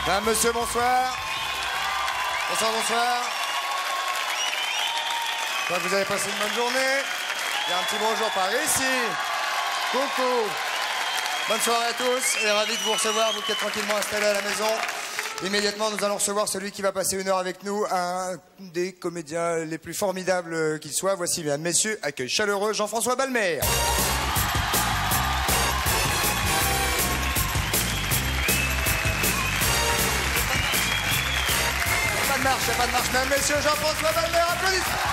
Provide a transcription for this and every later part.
Madame, monsieur, bonsoir. Bonsoir, bonsoir. J'espère que vous avez passé une bonne journée. Il y a un petit bonjour par ici. Coucou. Bonne soirée à tous et ravi de vous recevoir, vous qui êtes tranquillement installés à la maison. Immédiatement, nous allons recevoir celui qui va passer une heure avec nous, un des comédiens les plus formidables qu'il soit. Voici, mesdames, messieurs, accueil chaleureux, Jean-François Balmer. Pas de marche, mesdames, messieurs, Jean-François Balmer, applaudissements.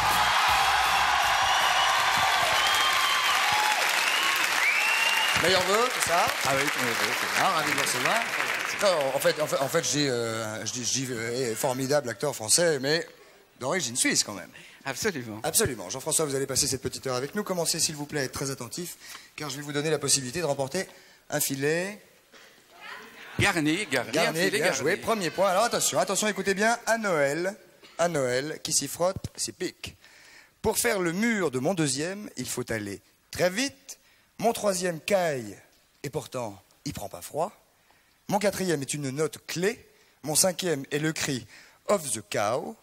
Meilleurs vœux, tout ça. Ah oui, c'est bien, ravi de vous recevoir. En fait, je dis formidable acteur français, mais d'origine suisse quand même. Absolument. Absolument. Jean-François, vous allez passer cette petite heure avec nous. Commencez, s'il vous plaît, à être très attentif, car je vais vous donner la possibilité de remporter un filet. Garni, bien joué. Premier point. Alors attention, écoutez bien. À Noël, qui s'y frotte, s'y pique. Pour faire le mur de mon deuxième, il faut aller très vite. Mon troisième caille, et pourtant, il prend pas froid. Mon quatrième est une note clé. Mon cinquième est le cri of the cow.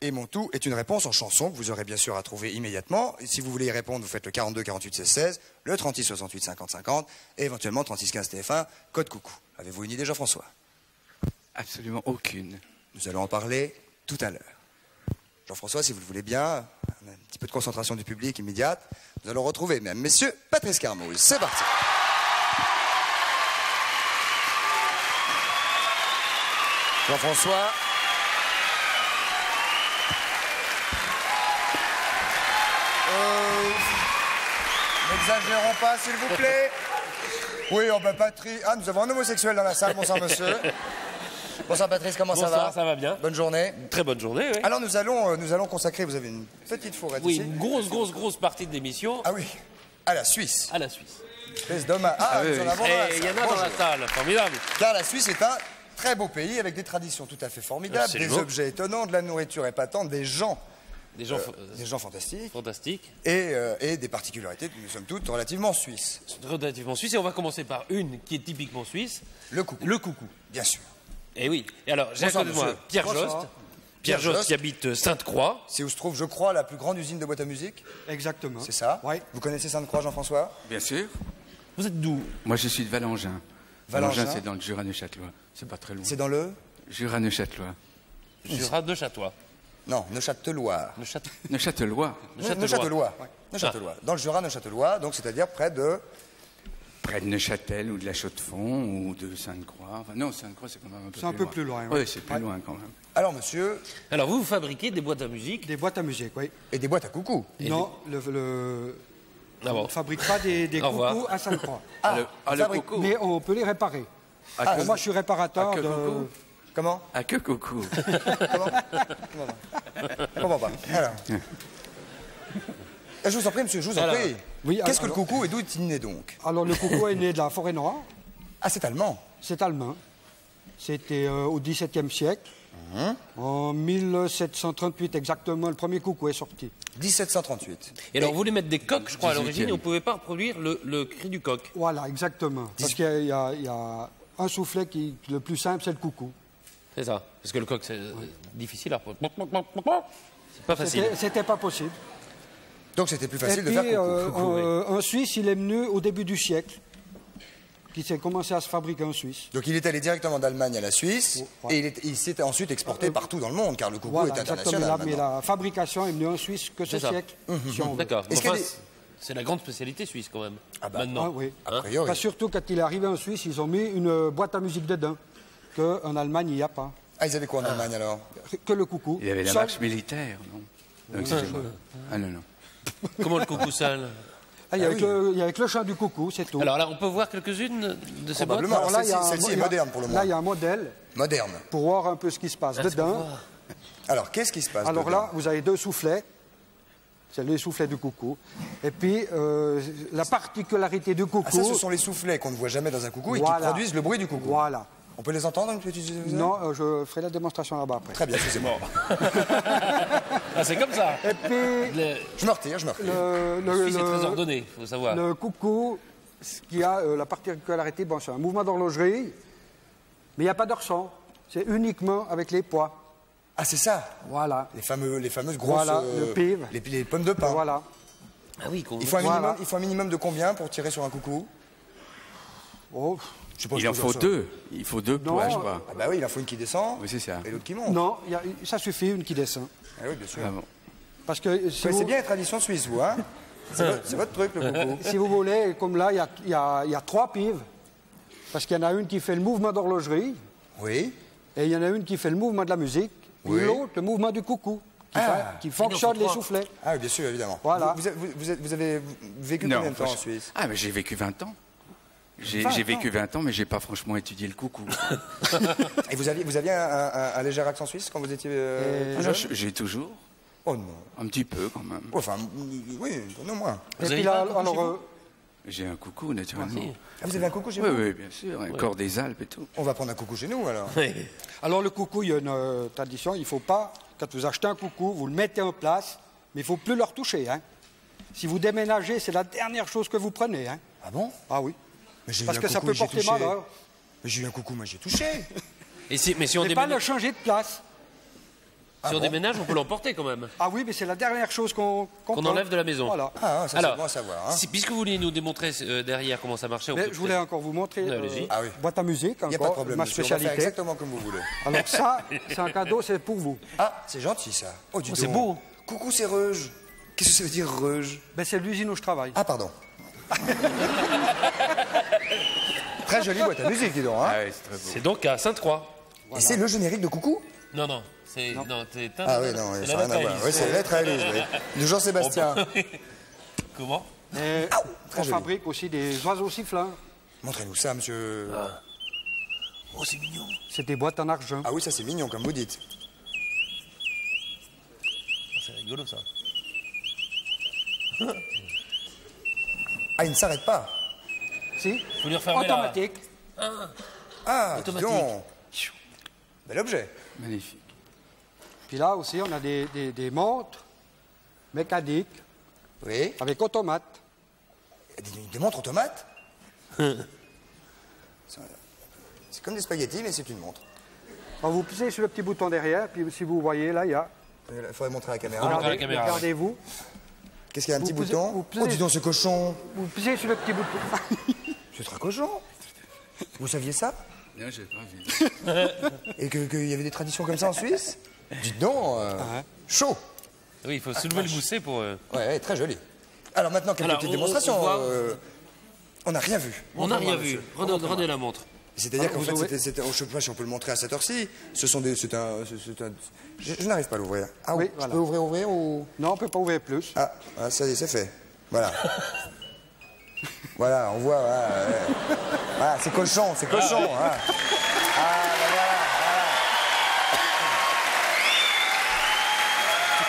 Et mon tout est une réponse en chanson que vous aurez bien sûr à trouver immédiatement. Et si vous voulez y répondre, vous faites le 42 48 16 16, le 36 68 50 50 et éventuellement 36 15 TF1, code coucou. Avez-vous une idée, Jean-François? Absolument aucune. Nous allons en parler tout à l'heure. Jean-François, si vous le voulez bien, un petit peu de concentration du public immédiate. Nous allons retrouver, mesdames, messieurs, Patrice Carmouze. C'est parti. Jean-François. N'exagérons pas, s'il vous plaît. Oui, oh ben Patrice. Ah, nous avons un homosexuel dans la salle. Bonsoir, monsieur. Bonsoir, Patrice, comment ça va? Bonsoir, ça va bien. Bonne journée. Très bonne journée, oui. Alors, nous allons consacrer, vous avez une petite fourrette Oui, ici. une grosse partie de l'émission Ah oui, à la Suisse. à la Suisse. Espèce d'homme. Ah, nous en avons dans la Et il y en salle. a dans la Bonjour. salle, formidable. Car la Suisse est un très beau pays avec des traditions tout à fait formidables, Absolument. des objets étonnants, de la nourriture épatante, des gens Des gens fantastiques fantastiques, et des particularités que nous sommes toutes relativement suisses. relativement suisses. Et on va commencer par une qui est typiquement suisse. Le coucou. Le coucou. Bien sûr. Et oui. Et alors, j'ai à Bonsoir, côté de moi monsieur. Pierre Bonsoir. Jost. Pierre Pierre Jost Jost. qui habite Sainte-Croix. C'est où se trouve, je crois, la plus grande usine de boîte à musique. Exactement. C'est ça? Oui. Vous connaissez Sainte-Croix, Jean-François? Bien sûr. Vous êtes d'où? Moi, je suis de Valangin. Valangin, c'est dans le Jura neuchâtelois. C'est pas très loin. C'est dans le... Jura neuchâtelois. Jura de Château. Non, Neuchâteloire. Neuchâtelois. Neuchâtelois. Neuchâtelois. Dans le Jura neuchâtelois, donc c'est-à-dire près de... Près de Neuchâtel ou de la Chaux-de-Fonds ou de Sainte-Croix. Enfin, non, Sainte-Croix, c'est quand même un peu C'est un peu plus loin, Oui, oui. c'est plus loin quand même. Alors, monsieur, Alors, vous fabriquez des boîtes à musique. Des boîtes à musique, oui. et des boîtes à coucou. Non, Ah bon. on ne fabrique pas des Au revoir. coucous à Sainte-Croix. Le fabrique- coucou. Mais on peut les réparer. Moi, je suis réparateur que de... coucou. Comment? À que coucou. Comment pas? Alors. Je vous en prie, monsieur, je vous en Alors, prie. oui, Qu'est-ce que le alors- coucou et d'où est-il né donc? Alors, le coucou est né de la forêt noire. Ah, c'est allemand. C'est allemand. C'était au XVIIe siècle. En 1738 exactement, le premier coucou est sorti. 1738. Et alors, vous voulez mettre des coques, je crois, à 18e. l'origine, et on ne pouvait pas reproduire le cri du coq. Voilà, exactement. Parce qu'il y a un soufflet qui, le plus simple, c'est le coucou. C'est ça. Parce que le coq, c'est difficile à reproduire. C'est pas facile. C'était pas possible. Donc c'était plus facile Et de puis, faire coucou. en Suisse, il est venu au début du siècle, qui s'est commencé à se fabriquer en Suisse. Donc il est allé directement d'Allemagne à la Suisse Ouais. et il s'est ensuite exporté partout dans le monde car le coucou Voilà, est exactement. international Mais maintenant. la fabrication est venue en Suisse que ce C'est ça. siècle, si on veut. D'accord. Est-ce qu'il y a Enfin, des- c'est la grande spécialité suisse, quand même. Ah bah, Maintenant. Ah oui. A priori. Pas surtout quand il est arrivé en Suisse, ils ont mis une boîte à musique dedans, qu'en Allemagne, il n'y a pas. Ah, ils avaient quoi en Allemagne alors? Que le coucou. Il y avait la Seul- marche militaire, non? Excusez-moi. Ah non, non. Comment le coucou sale? Ah, il y a avec le chant du coucou, c'est tout. Alors là, on peut voir quelques-unes de ces boîtes. Probablement. Alors là, Alors, celle-ci est moderne pour le moment. Là, il y a un modèle Moderne. pour voir un peu ce qui se passe Ah, c'est pour dedans. voir. Alors qu'est-ce qui se passe Alors dedans? là, vous avez deux soufflets. C'est les soufflets du coucou. Et puis, la particularité du coucou... Ah, ça, ce sont les soufflets qu'on ne voit jamais dans un coucou et qui Voilà. produisent le bruit du coucou. Voilà. On peut les entendre une petite... Non, je ferai la démonstration là-bas après. Très bien, excusez-moi. Ah, c'est comme ça. Et puis, Le Je me retire, je me retire. le Suisse est très ordonné, il faut savoir. le coucou, ce qui a la particularité, bon, c'est un mouvement d'horlogerie, mais il n'y a pas de ressent. c'est uniquement avec les pois. Ah, c'est ça. Voilà. Les fameuses grosses... Voilà, le pive. Les pommes de pin. Voilà. Ah oui, Il faut un minimum de combien pour tirer sur un coucou? Oh, Je sais pas, Il je en pose faut ça. deux. Il faut deux Non, pois, je crois. Ah bah oui, il en faut une qui descend Oui, c'est ça. et l'autre qui monte. non, ça suffit, une qui descend. Ah oui, bien sûr. Ah bon. Parce que si Vous connaissez vous, bien les traditions suisses, vous, hein? C'est votre truc, le coucou. si vous voulez, comme là, il y a 3 pives. Parce qu'il y en a une qui fait le mouvement d'horlogerie, Oui. et il y en a une qui fait le mouvement de la musique, Oui. et l'autre, le mouvement du coucou, qui faut fonctionne les trois. soufflets. Ah oui, bien sûr, évidemment. Voilà. Vous avez vécu combien de temps en franchement- Suisse? Ah, mais j'ai vécu 20 ans. J'ai 20 vécu 20 ans, mais j'ai pas franchement étudié le coucou. Et vous aviez un léger accent suisse quand vous étiez plus Ah, jeune? j'ai toujours. Oh non. Un petit peu, quand même. Enfin, oui, non moins. Et avez puis pas là, un coucou chez alors, J'ai un coucou, naturellement. Ah, vous avez un coucou chez Oui, vous? oui, bien sûr. Un corps des Alpes et tout. On va prendre un coucou chez nous, alors. alors le coucou, il y a une tradition, il ne faut pas, quand vous achetez un coucou, vous le mettez en place, mais il ne faut plus le retoucher. Hein. Si vous déménagez, c'est la dernière chose que vous prenez. Hein. Ah bon? Ah oui. Mais j'ai eu Parce un que ça coucou, peut j'ai porter touché. malheur. Mais j'ai eu un coucou, moi j'ai touché. Mais si on Mais pas déménage, le changer de place. si on déménage, on peut l'emporter quand même. Ah oui, mais c'est la dernière chose qu'on Qu'on prend. enlève de la maison. Voilà. Ah, ça Alors, c'est bon à savoir. Hein. Puisque vous vouliez nous démontrer derrière comment ça marchait, on Mais peut je voulais encore vous montrer Allez-y. Ah oui. boîte à musique, Il n'y a pas de encore, problème, ma monsieur. On va faire spécialité. exactement comme vous voulez. Alors ça, c'est un cadeau, c'est pour vous. Ah, c'est gentil ça. Oh, dis Oh, c'est donc. beau. Coucou, c'est Reuge. Qu'est-ce que ça veut dire Reuge? Ben, c'est l'usine où je travaille. Ah, pardon. Très jolie boîte à musique, dis donc. Hein. Ah, oui, c'est très beau. C'est donc à Sainte-Croix. Et c'est le générique de Coucou? Non, c'est Ah oui, non, c'est ça n'a rien à voir. Alice. Oui, c'est la lettre à Alice, oui. De Jean-Sébastien. Comment Et très on joli. fabrique aussi des oiseaux sifflants. Montrez-nous ça, monsieur. Oh, c'est mignon. C'est des boîtes en argent. Ah oui, ça c'est mignon, comme vous dites. C'est rigolo ça. Ah, il ne s'arrête pas. Si, Faut lui refermer la... automatique. Ah, dis Automatique. donc. Bel objet. Magnifique. Puis là aussi, on a des montres mécaniques Oui. avec automate. Des montres automates. C'est comme des spaghettis, mais c'est une montre. Quand vous poussez sur le petit bouton derrière, puis si vous voyez, là, il y a... Il faudrait montrer à la caméra. montrer à la caméra, ouais. Regardez-vous. Qu'est-ce qu'il y a, un petit Vous posez- bouton? vous posez- Oh, dis donc, ce cochon. Vous poussez sur le petit bouton. C'est très cochon. Vous saviez ça? Non, j'ai pas vu. Et qu'il y avait des traditions comme ça en Suisse? Dites donc, chaud. Oui, il faut soulever le gousset pour... Ouais, très joli. Alors maintenant, quelques Alors, petites on démonstrations. voit- On n'a rien vu. On n'a rien monsieur. vu. Rendez la montre. C'est-à-dire qu'en vous fait, ouvrez- je ne sais pas si on peut le montrer à cette heure-ci. Je n'arrive pas à l'ouvrir. Ah oui, Oui, je voilà. peux ouvrir ou... Non, on ne peut pas ouvrir plus. Ah, ça y est, c'est fait. Voilà. Voilà, on voit. Voilà, c'est cochon, c'est cochon. Hein. Ah, ben voilà.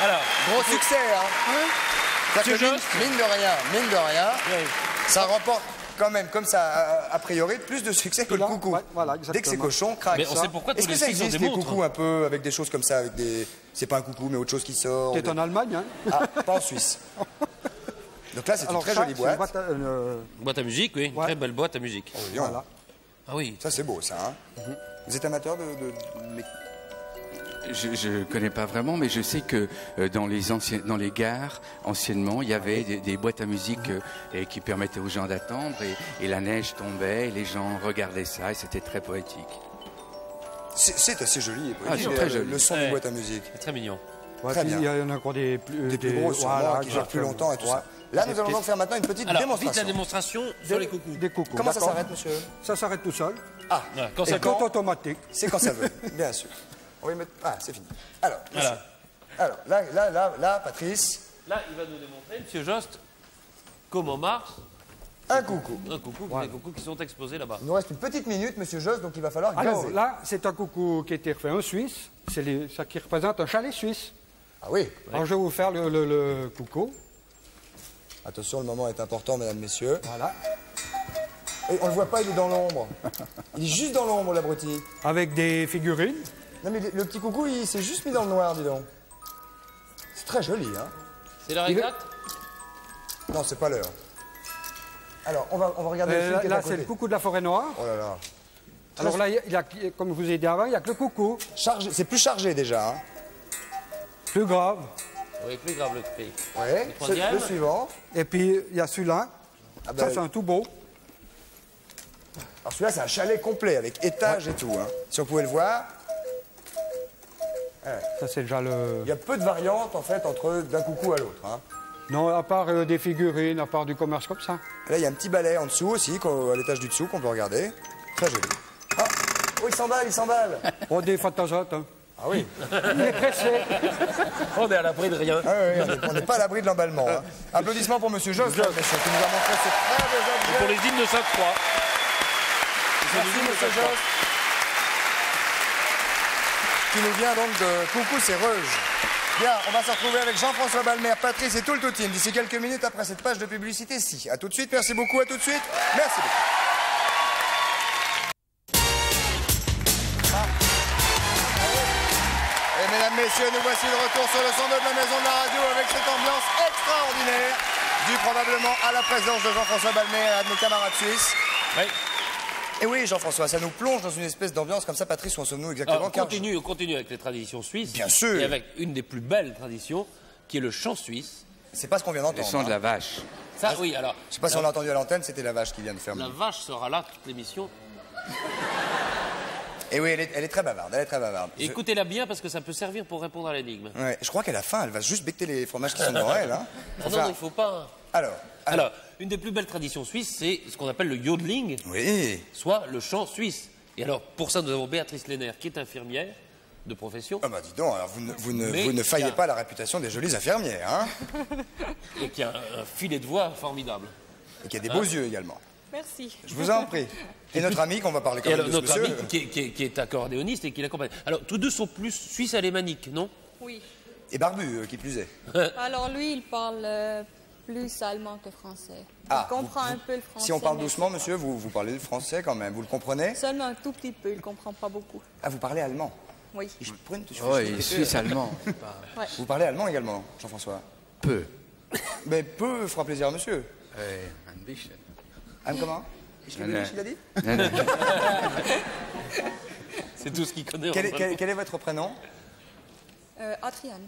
Alors, Gros succès, hein. C'est-à-dire que Monsieur mine de rien, ça remporte quand même, comme ça, a priori, plus de succès que le Là, coucou. ouais, voilà, Dès que c'est exactement. cochon, craque. Mais on sait pourquoi tous Est-ce que les ça fixes ont existe, des des montres. coucous un peu, avec des choses comme ça, avec des... C'est pas un coucou, mais autre chose qui sort. C'est en Allemagne, hein. Ah, pas en Suisse. Donc là, c'est une Alors très ça, jolie c'est une boîte. boîte à musique, oui. Une Ouais. très belle boîte à musique. Bien. Voilà. Ah oui. Ça, c'est beau, ça. Hein. Vous êtes amateur de... Je ne connais pas vraiment, mais je sais que dans les gares, anciennement, il y avait des boîtes à musique et qui permettaient aux gens d'attendre et la neige tombait et les gens regardaient ça et c'était très poétique. C'est assez joli. Ah, c'est très joli. Le son Ouais. des boîtes à musique. C'est très mignon. Ouais, Très puis bien. il y en a encore des plus... Des plus gros, sûrement, voilà, qui durent plus longtemps et tout ça. Ouais. Là, Des nous allons petits- donc faire maintenant une petite Alors, vite démonstration. la démonstration sur les coucous. Des coucous. Comment ça d'accord. s'arrête, monsieur? Ça s'arrête tout seul. Ah, Voilà, quand et ça quand- Compte automatique. C'est quand ça veut, bien sûr. On va y mettre... Ah, c'est fini. Alors, Voilà. monsieur. Alors, là, Patrice, Là, il va nous démontrer, Monsieur Jost, comment marche un coucou. un coucou, les coucous qui sont exposés là-bas. Il nous reste une petite minute, monsieur Jost, donc il va falloir Alors gazer. là, c'est un coucou qui a été refait en Suisse. C'est ça qui représente un chalet suisse. Ah oui. Alors je vais vous faire le coucou. Attention, le moment est important, mesdames, messieurs. Voilà. Et on le voit pas, il est dans l'ombre. Il est juste dans l'ombre, l'abruti. Avec des figurines. Non, mais le petit coucou, il s'est juste mis dans le noir, dis donc. C'est très joli, hein. C'est la régate Non, c'est pas l'heure. Alors, on va regarder le film qui est à Là, côté. c'est le coucou de la forêt noire. Oh là là. Alors là, comme je vous ai dit avant, il n'y a que le coucou. C'est plus chargé déjà. Hein. Plus grave. Oui, plus grave le cri. Ouais, c'est troisième. le suivant. Et puis, il y a celui-là. Ah ben, Ça, c'est un tout beau. alors celui-là, c'est un chalet complet avec étage et tout. Hein. Si on pouvait le voir, Ça, c'est déjà le... il y a peu de variantes en fait entre d'un coucou à l'autre. Hein. Non, à part des figurines, à part du commerce comme ça. Là, il y a un petit balai en dessous aussi, à l'étage du dessous, qu'on peut regarder. Très joli. Ah, oh, il s'emballe, il s'emballe. Oh, des fois de temps en temps. Ah oui. Il est pressé. On est à l'abri de rien. Ah oui, on n'est pas à l'abri de l'emballement. Hein. Applaudissements pour Monsieur Joss, messieurs, qui nous a montré ce très beau objet. Pour les hymnes de Sainte-Croix. Merci, Monsieur Joss. Qui nous vient donc de Coucou, c'est Reuge. Bien, on va se retrouver avec Jean-François Balmer, Patrice et tout le team d'ici quelques minutes après cette page de publicité. Si, à tout de suite, merci beaucoup, à tout de suite. Merci beaucoup. Et mesdames, messieurs, nous voici de retour sur le 102 de la Maison de la Radio avec cette ambiance extraordinaire due probablement à la présence de Jean-François Balmer et à de nos camarades suisses. Oui. Et oui, Jean-François, ça nous plonge dans une espèce d'ambiance comme ça. Patrice, où en sommes-nous exactement? On continue avec les traditions suisses. Bien sûr. Et avec une des plus belles traditions, qui est le chant suisse. C'est pas ce qu'on vient Le d'entendre. son de la vache. Ça, oui, alors. Je sais pas si on l'a entendu à l'antenne, c'était la vache qui vient de faire. La vache sera là toute l'émission. Et oui, elle est très bavarde, elle est très bavarde. Écoutez-la bien parce que ça peut servir pour répondre à l'énigme. Ouais, je crois qu'à la fin, elle va juste becter les fromages qui sont devant elle. Hein. Ah non, il faut pas. Alors, une des plus belles traditions suisses, c'est ce qu'on appelle le yodeling, oui. soit le chant suisse. Et alors, pour ça, nous avons Béatrice Lenner, qui est infirmière de profession. Ah bah dis donc, alors vous Mais ne faillez il y a- pas à la réputation des jolies infirmières, hein. Et qui a un filet de voix formidable. Et qui a des beaux yeux également. Merci. Je vous en prie. Et notre ami, qu'on va parler quand Et même alors, de ce notre monsieur. ami qui est accordéoniste et qui l'accompagne. Alors, tous deux sont plus suisses alémaniques, non? Oui. Et barbu, qui plus est. Alors lui, il parle plus allemand que français. Ah, Il comprend un peu le français. Si on parle mais doucement, monsieur, vous parlez le français quand même, vous le comprenez? Seulement un tout petit peu, il comprend pas beaucoup. Ah, vous parlez allemand? Oui. Ich prenne, tu Oh, fais- et suisse-allemand. Ouais. Vous parlez allemand également, Jean-François? Peu. Mais peu fera plaisir à monsieur. Un bisschen. Comment? Il a dit? Non, non. C'est tout ce qu'il connaît. Quel est votre prénom? Adrian,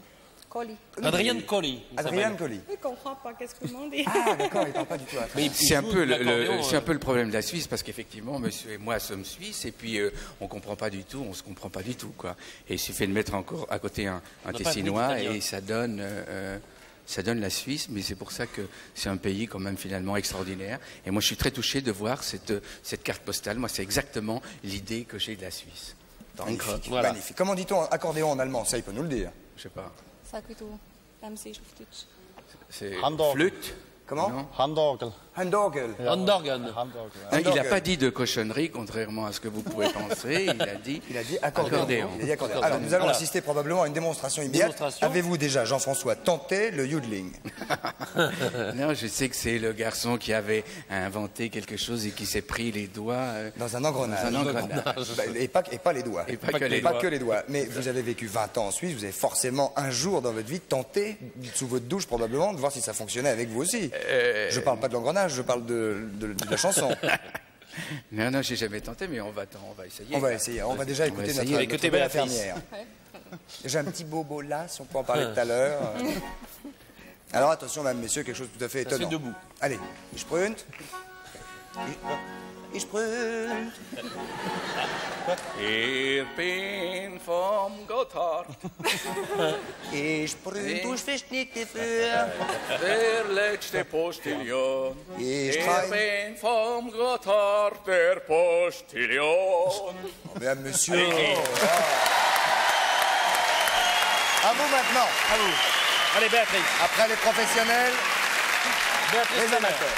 Colli. Adrien Colli. il Adrien s'appelle. Colli. Il comprend pas qu'est-ce que vous dit. Ah, d'accord, il parle pas du tout. Mais il C'est un, joue peu de l'accordéon, c'est un peu le problème de la Suisse parce qu'effectivement, monsieur et moi sommes suisses et puis on comprend pas du tout, on se comprend pas du tout, quoi. Et il suffit de mettre encore à côté un n'a pas Tessinois de italien. et ça donne la Suisse, mais c'est pour ça que c'est un pays quand même finalement extraordinaire. Et moi, je suis très touché de voir cette carte postale. Moi, c'est exactement l'idée que j'ai de la Suisse. Magnifique, Voilà. magnifique. Comment dit-on accordéon en allemand? Ça, il peut nous le dire. Je sais pas. Sag wie du beim Seeschriftdeutsch. C'est Handorgel. flûte. Comment? Non. Handorgel. Handorgel. Andorgan. Handorgel. Non, il n'a Handorgel. pas dit de cochonnerie, contrairement à ce que vous pouvez penser. Il a dit accordéon. Il a dit accordéon. Alors, nous allons Voilà. assister probablement à une démonstration immédiate. Démonstration. Avez-vous déjà, Jean-François, tenté le yodeling? Non, je sais que c'est le garçon qui avait inventé quelque chose et qui s'est pris les doigts. Dans un engrenage. Dans un engrenage. Bah, et pas les doigts. Et pas que les Pas doigts. que les doigts. Mais vous avez vécu 20 ans en Suisse, vous avez forcément un jour dans votre vie tenté, sous votre douche probablement, de voir si ça fonctionnait avec vous aussi. Je parle pas de l'engrenage, je parle de la chanson. Non, non, j'ai jamais tenté, mais on va essayer. On va essayer. On va déjà écouter essayer. notre Écoutez belle Béatrice. infirmière. J'ai un petit bobo là, si on peut en parler tout à l'heure. Alors attention, mesdames, messieurs, quelque chose de tout à fait Ça se fait étonnant. debout. Allez, ich prünt. Ich prünt. Ich bin vom Gotthard, Ich prünt, du versteckst dafür. der letzte Postillon. Ich Ich trage. bin vom Gotthard, der Postillon. Mesdames, messieurs. À vous maintenant, à vous. Allez, Béatrice. Après les professionnels, Béatrice les Lenner. amateurs.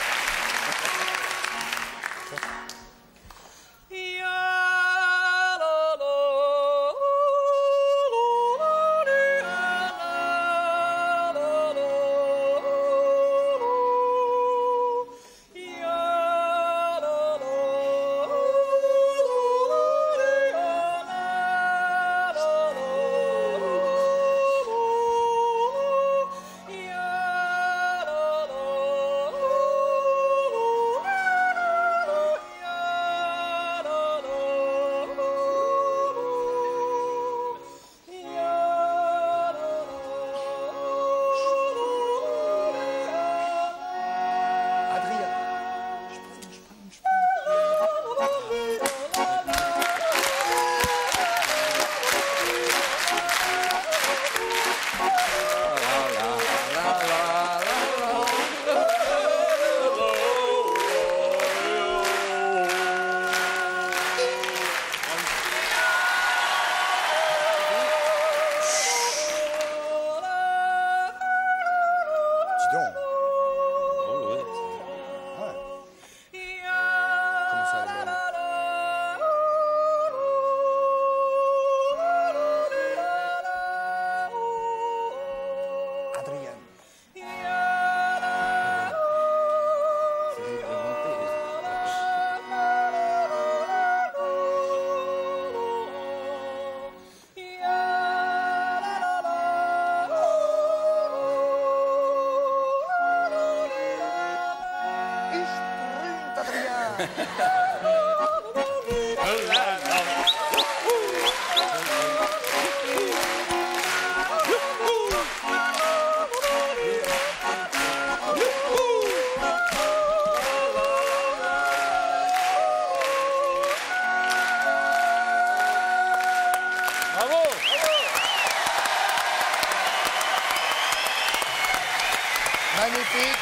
Magnifique.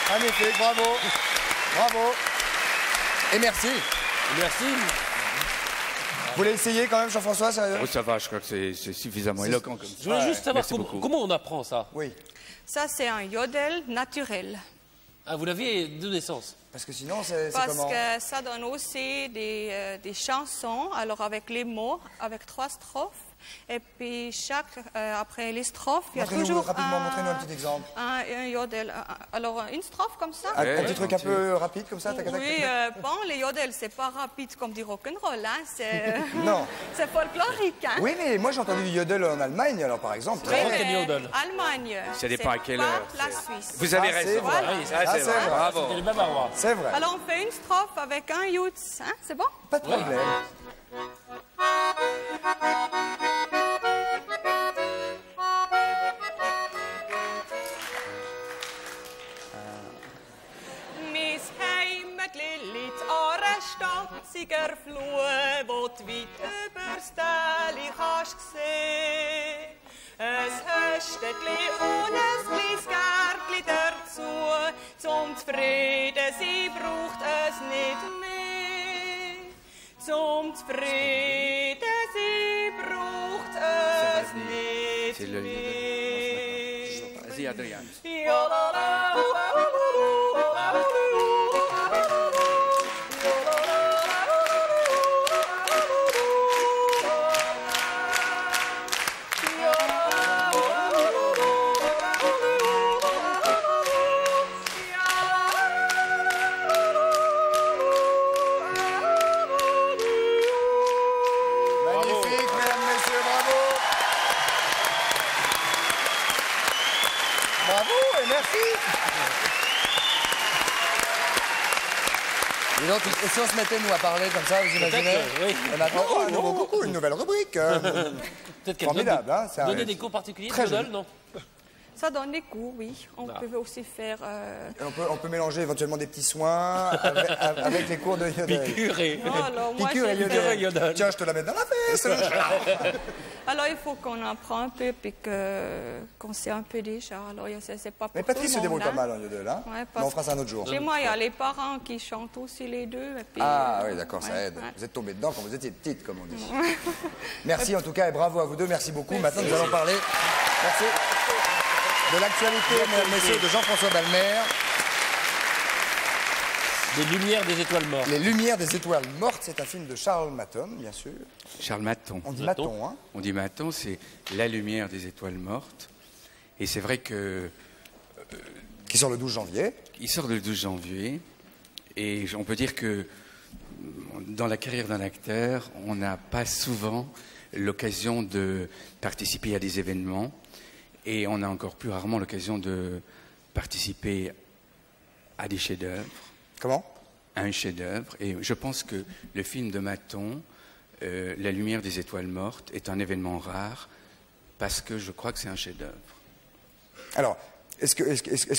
Magnifique, bravo. Bravo. Et merci. Merci. Vous voulez essayer quand même, Jean-François, sérieux? Oh, ça va, je crois que c'est suffisamment éloquent comme ça. Je voulais juste savoir Merci beaucoup. comment on apprend ça. Oui. Ça, c'est un yodel naturel. Ah, vous l'aviez de naissance. Parce que sinon, c'est Parce comment? que ça donne aussi des chansons, alors avec les mots, avec 3 strophes. Et puis après les strophes, il y a toujours rapidement, montrez-nous un petit exemple. un yodel. Alors une strophe comme ça. Un petit truc un peu rapide comme ça, tac, tac, tac. Oui, bon, les yodels, c'est pas rapide comme du rock'n'roll, hein, c'est Non. c'est folklorique. Hein. Oui, mais moi j'ai entendu du yodel en Allemagne, alors par exemple. Oui, Rock and mais yodel. Allemagne. Ça dépend à quelle pas heure. la Suisse. Vous avez Ah, c'est raison. vrai. Oui, ça, Ah, c'est c'est vrai. vrai. Bravo. C'était les Bavarois. C'est vrai. Alors on fait une strophe avec un yutz, hein, c'est bon? Pas de problème. Mis Heimatlied an einer stotziger Flur, wo du weit übers Täli kannst sehen. Ein Höstetli und ein kleines Gärtli dazu, zum zufrieden sein braucht es nicht mehr. Zum zufrieden sein braucht es nicht C'est le mehr. Vas-y, Adrien. Magnifique, mesdames, messieurs, bravo. Bravo et merci. Dis donc, et si on se mettait, nous, à parler comme ça, vous imaginez? Peut-être, oui. Et maintenant, oh, un nouveau coucou, une nouvelle rubrique. Peut-être qu'elle Formidable, donne, hein, ça donner arrive. des cours particuliers Très de yodel, joli. non? Ça donne des cours, oui. On peut aussi faire... Et on peut mélanger éventuellement des petits soins avec les cours de yodel. Piqûre et... Oh, alors, moi, Piqûre et j'ai Piqûre et yodel. yodel. Tiens, je te la mets dans la fesse. Alors, il faut qu'on apprend un peu, puis qu'on sait un peu déjà. Alors, c'est pas pour Mais tout Patrice se le débrouille monde, pas hein. mal en yodel, hein? Ouais, Mais parce on fera ça un autre jour. Chez moi, il y a les parents qui chantent aussi les deux. Et puis, Ah oui, d'accord, ça ouais, aide. ouais. Vous êtes tombé dedans quand vous étiez petite, comme on dit. Merci en tout cas et bravo à vous deux, merci beaucoup. Maintenant, nous allons parler merci, de l'actualité, mesdames, messieurs, de Jean-François Balmer. Des lumières des étoiles mortes. Les Lumières des étoiles mortes, c'est un film de Charles Maton, bien sûr. Charles Maton. On dit Maton. Maton, hein? On dit Maton, c'est la lumière des étoiles mortes. Et c'est vrai que Qui sort le 12 janvier. il sort le 12 janvier. Et on peut dire que dans la carrière d'un acteur, on n'a pas souvent l'occasion de participer à des événements. Et on a encore plus rarement l'occasion de participer à des chefs-d'œuvre. Comment? À un chef-d'œuvre. Et je pense que le film de Maton, La lumière des étoiles mortes, est un événement rare parce que je crois que c'est un chef-d'œuvre. Alors, est-ce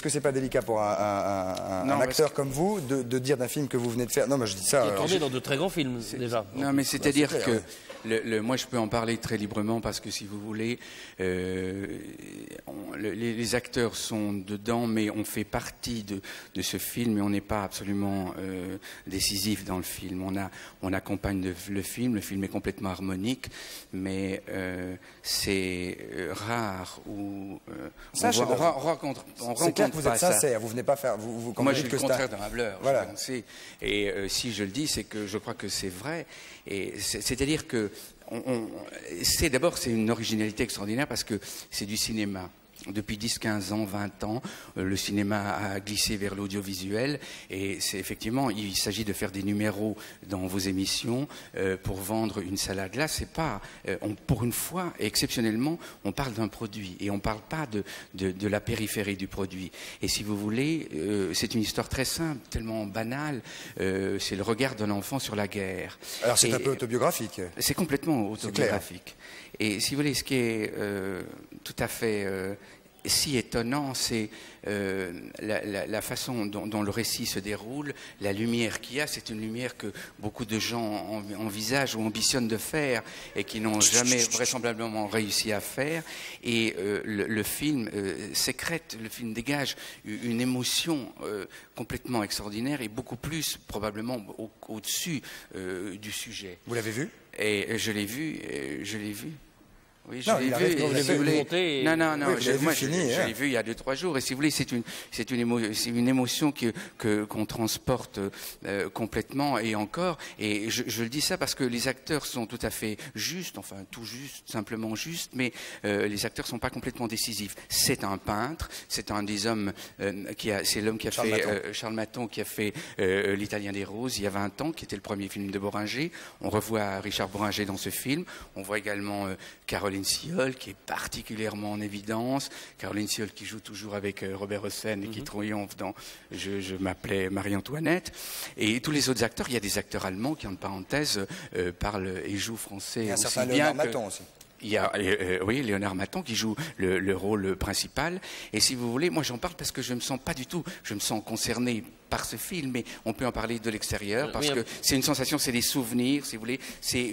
que c'est pas délicat pour un Non, parce acteur comme vous de dire d'un film que vous venez de faire? Non, mais je dis ça. Qui a tourné dans de très grands films, déjà. Non, mais c'est-à-dire c'est que clair, moi, je peux en parler très librement parce que, si vous voulez, les acteurs sont dedans, mais on fait partie de ce film et on n'est pas absolument décisif dans le film. On accompagne le film est complètement harmonique, mais c'est rare où Ça, on rencontre C'est clair que vous pas êtes ça. sincère, vous venez pas faire. Quand Moi, vous je dites suis le que c'est un- contraire d'un hableur. Voilà. je le sais. Et si je le dis, c'est que je crois que c'est vrai. Et c'est-à-dire que c'est une originalité extraordinaire parce que c'est du cinéma. depuis 10, 15 ans, 20 ans, le cinéma a glissé vers l'audiovisuel et c'est effectivement, il s'agit de faire des numéros dans vos émissions pour vendre une salade. Là, c'est pas, pour une fois, exceptionnellement, on parle d'un produit et on parle pas de la périphérie du produit. Et si vous voulez, c'est une histoire très simple, tellement banale, c'est le regard d'un enfant sur la guerre. Alors c'est un peu autobiographique. C'est complètement autobiographique. Et si vous voulez, ce qui est tout à fait si étonnant, c'est la façon dont le récit se déroule, la lumière qu'il y a. C'est une lumière que beaucoup de gens envisagent ou ambitionnent de faire et qui n'ont jamais vraisemblablement réussi à faire. Et le film sécrète, le film dégage une émotion complètement extraordinaire et beaucoup plus probablement au-dessus du sujet. Vous l'avez vu? Et je l'ai vu, je l'ai vu. Oui, je Non, l'ai il vu. arrive quand vous l'avez vu monter et- Non, Oui, vous l'avez vu fini, je hein. l'ai vu il y a 2-3 jours. Et si vous voulez, c'est une émotion qu'on transporte complètement et encore. Et je le dis ça parce que les acteurs sont tout à fait justes, enfin tout juste, simplement justes, mais les acteurs sont pas complètement décisifs. C'est un peintre, c'est un des hommes c'est l'homme qui a Charles fait Maton. Charles Maton qui a fait L'Italien des Roses il y a 20 ans, qui était le premier film de Bohringer. On revoit Richard Bohringer dans ce film. On voit également Caroline Siol, qui est particulièrement en évidence. Caroline Siol qui joue toujours avec Robert Hossein et qui triomphe dans Je m'appelais Marie-Antoinette. Et tous les autres acteurs, il y a des acteurs allemands qui, en parenthèse, parlent et jouent français Il y a un aussi certain bien Léonard que... Maton aussi. Il y a, oui, Léonard Maton qui joue le rôle principal. Et si vous voulez, moi j'en parle parce que je me sens pas du tout, je me sens concerné par ce film, mais on peut en parler de l'extérieur parce Oui, que c'est une sensation, c'est des souvenirs, si vous voulez. C'est,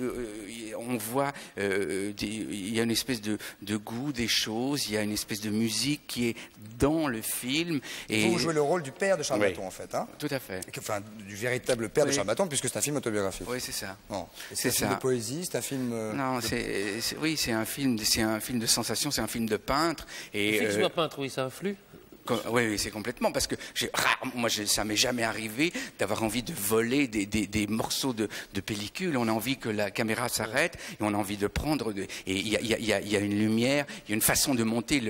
on voit, il y a une espèce de goût des choses, il y a une espèce de musique qui est dans le film. Et Vous jouez le rôle du père de Charles Oui. Maton en fait, hein? tout à fait. Enfin, du véritable père de Oui. Charles Maton, puisque c'est un film autobiographique. Oui, c'est ça. Bon. Et C'est un film ça. de poésie, c'est un film. Non, oui, c'est un film de sensation, c'est un film de peintre. Et Le film soit peintre, oui, ça influe. Oui, c'est complètement, parce que ça m'est jamais arrivé d'avoir envie de voler des morceaux de pellicule. On a envie que la caméra s'arrête et on a envie de prendre. Et il y a une lumière, il y a une façon de monter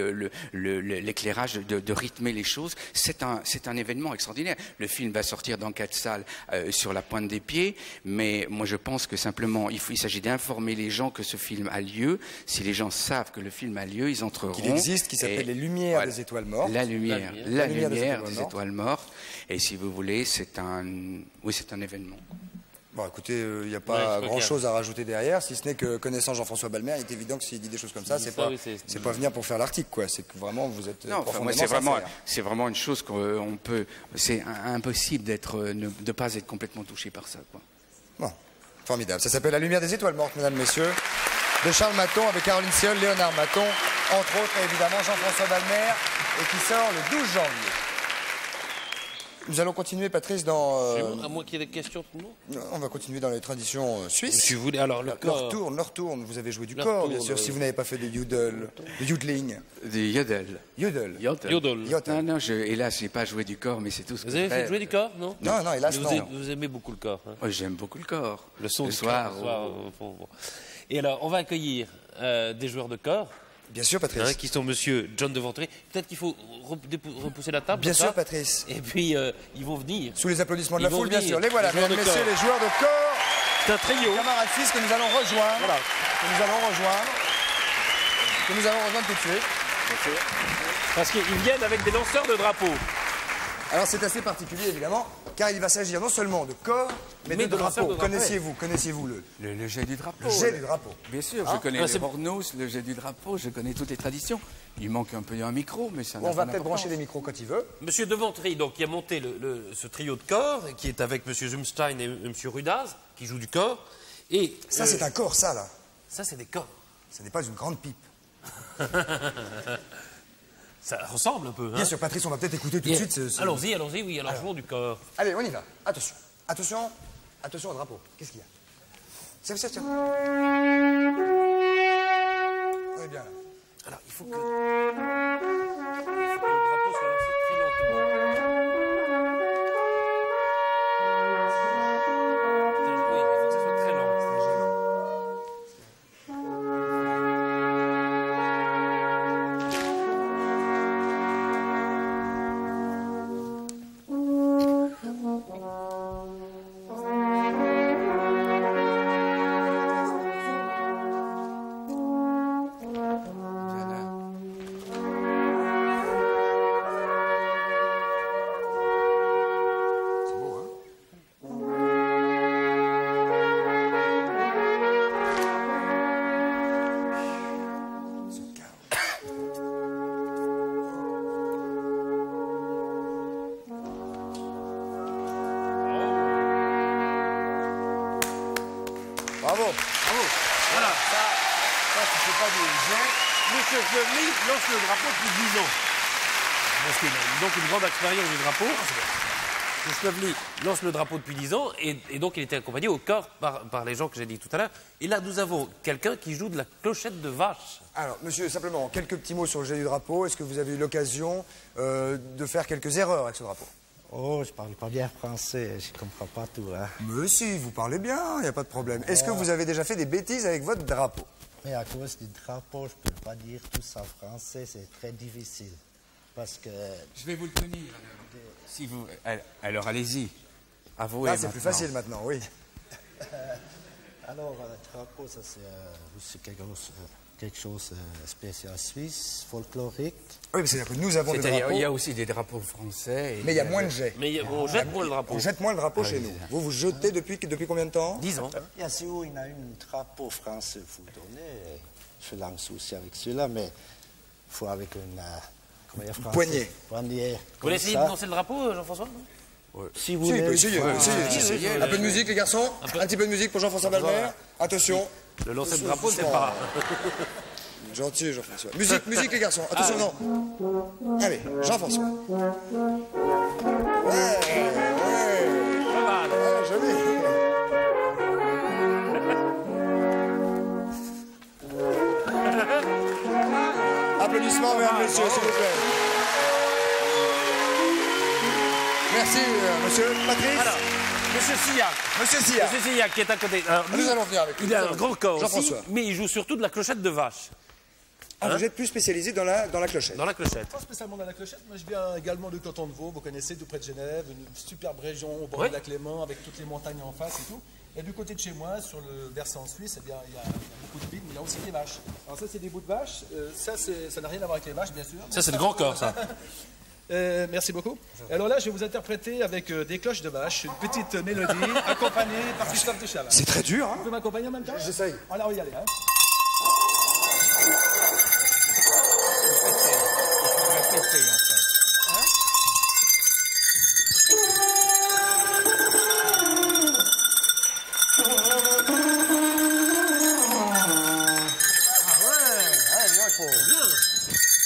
l'éclairage, de rythmer les choses. C'est un événement extraordinaire. Le film va sortir dans 4 salles sur la pointe des pieds, mais moi je pense que simplement il s'agit d'informer les gens que ce film a lieu. Si les gens savent que le film a lieu, ils entreront. Qu'il existe, qui s'appelle Et Les Lumières voilà. des Étoiles Mortes. La lumière lumière des étoiles mortes. Et si vous voulez, c'est un événement. Bon, écoutez, il n'y a Ouais, pas je crois grand-chose à rajouter derrière, si ce n'est que, connaissant Jean-François Balmer, il est évident que s'il dit des choses comme ça, c'est pas, oui, c'est pas venir pour faire l'article, quoi. C'est que vraiment, vous êtes Non, enfin, moi, profondément c'est vraiment une chose qu'on peut. C'est impossible de pas être complètement touché par ça, quoi. Bon, formidable. Ça s'appelle La Lumière des Étoiles Mortes, mesdames, messieurs, de Charles Maton, avec Caroline Siol, Léonard Maton, entre autres, et évidemment, Jean-François Balmer, et qui sort le 12 janvier. Nous allons continuer, Patrice, dans... À moins qu'il y ait des questions tout le monde. on va continuer dans les traditions suisses. Si vous voulez, alors le corps. Leur tourne. Vous avez joué du Leur corps, bien tourne, sûr, oui. si vous n'avez pas fait de yodeling. Des yodel. Yodel. Yodel. Yodel. Non, hélas, j'ai pas joué du corps, mais c'est tout ce que Vous avez je fait fais. jouer du corps, non? Non, non, hélas, Mais non. vous aimez beaucoup le corps. Hein. Moi, j'aime beaucoup le corps. Le son le du soir. corps, le soir, au fond, bon. Et alors, on va accueillir des joueurs de corps, Bien sûr, Patrice. qui sont monsieur John Deventré. Peut-être qu'il faut repousser la table. Bien comme sûr, ça. Patrice. Et puis, ils vont venir. Sous les applaudissements de Ils la vont foule, bien venir. sûr. Les voilà, Les joueurs mesdames, de messieurs, corps. les joueurs de corps. C'est un trio. Camarades 6 que nous allons rejoindre. Voilà. Que nous allons rejoindre. Que nous allons rejoindre tout de suite. Parce qu'ils viennent avec des lanceurs de drapeaux. Alors, c'est assez particulier, évidemment, car il va s'agir non seulement de corps, mais de de lanceurs drapeaux. de drapeaux. Connaissiez-vous Le jet du drapeau. le jet du drapeau? Bien sûr, Hein je connais Ah, les c'est- bornos, le jet du drapeau, je connais toutes les traditions. Il manque un peu un micro, mais ça n'a On pas va peut-être d'importance. brancher les micros quand il veut. Monsieur Deventry, donc, qui a monté ce trio de corps, qui est avec monsieur Zumstein et monsieur Rudaz, qui jouent du corps. Et Ça, c'est un corps, ça, là. ça, c'est des corps. Ce n'est pas une grande pipe. Ça ressemble un peu. Hein. Bien sûr, Patrice, on va peut-être écouter tout de suite ce... Allons-y, oui, alors jouons du corps. Allez, on y va. Attention. Attention. Attention au drapeau. Qu'est-ce qu'il y a? C'est tiens. On est bien là. Alors, il faut que le drapeau soit lancé très lentement. Oui, il faut que ça soit très lent. Bravo. Bravo. Voilà. Ça, c'est pas des jets. Monsieur Fleury lance le drapeau depuis 10 ans. Parce qu'il a donc une grande expérience du drapeau. Monsieur Fleury lance le drapeau depuis 10 ans et donc il était accompagné au corps par les gens que j'ai dit tout à l'heure. Et là, nous avons quelqu'un qui joue de la clochette de vache. Alors, monsieur, simplement, quelques petits mots sur le jet du drapeau. Est-ce que vous avez eu l'occasion de faire quelques erreurs avec ce drapeau? Oh, je parle pas bien français, je comprends pas tout, hein. Mais si, vous parlez bien, il n'y a pas de problème. Est-ce que vous avez déjà fait des bêtises avec votre drapeau? Mais à cause du drapeau, je peux pas dire tout ça en français, c'est très difficile. Parce que... Je vais vous le tenir. Si vous... Alors allez-y. Avouez. Là, c'est plus facile maintenant, oui. Alors, le drapeau, ça c'est quelque chose spécial suisse, folklorique. Oui, mais c'est-à-dire que nous avons des C'est-à-dire, drapeaux, il y a aussi des drapeaux français. mais il y a moins de jets. Mais on jette moins le drapeau. On jette moins le drapeau chez nous. Vous jetez depuis combien de temps? 10 ans. Bien sûr, il y a un drapeau français, vous donnez. Je lance aussi avec celui-là, mais il faut avec une... Poignée. Poignée. Vous voulez essayer de lancer le drapeau, Jean-François? Si vous Si, il peut voulez, essayer. Un peu de musique, les garçons. Un petit peu de musique pour Jean-François Balmer. Attention. Le lancer de drapeau, c'est pas... Gentil, Jean-François. Musique, les garçons. Attention, non. Allez, Jean-François. Ouais. Pas mal. Ouais, joli. Applaudissements, mesdames, messieurs, s'il vous plaît. Merci, monsieur Patrice. Alors, Monsieur Sillac. Monsieur Sillac. Monsieur Sillac qui est à côté. Alors, Nous allons venir avec lui. il a un grand corps aussi, Jean-François. mais il joue surtout de la clochette de vache. Ah, vous êtes plus spécialisé dans la clochette. Dans la clochette. Pas spécialement dans la clochette, moi je viens également du canton de Vaud, vous connaissez, tout près de Genève, une superbe région au bord Oui. du lac Léman, avec toutes les montagnes en face et tout. Et du côté de chez moi, sur le versant suisse, eh bien, il y a beaucoup de vignes, mais il y a aussi des vaches. Alors ça, c'est des bouts de vaches. Ça n'a rien à voir avec les vaches, bien sûr. Ça, c'est le grand corps, ça. Merci beaucoup. Alors là, je vais vous interpréter avec des cloches de vache, une petite mélodie accompagnée par Christophe Deschamps. C'est très dur, hein? Vous pouvez m'accompagner en même temps? J'essaye. Alors, y aller, hein.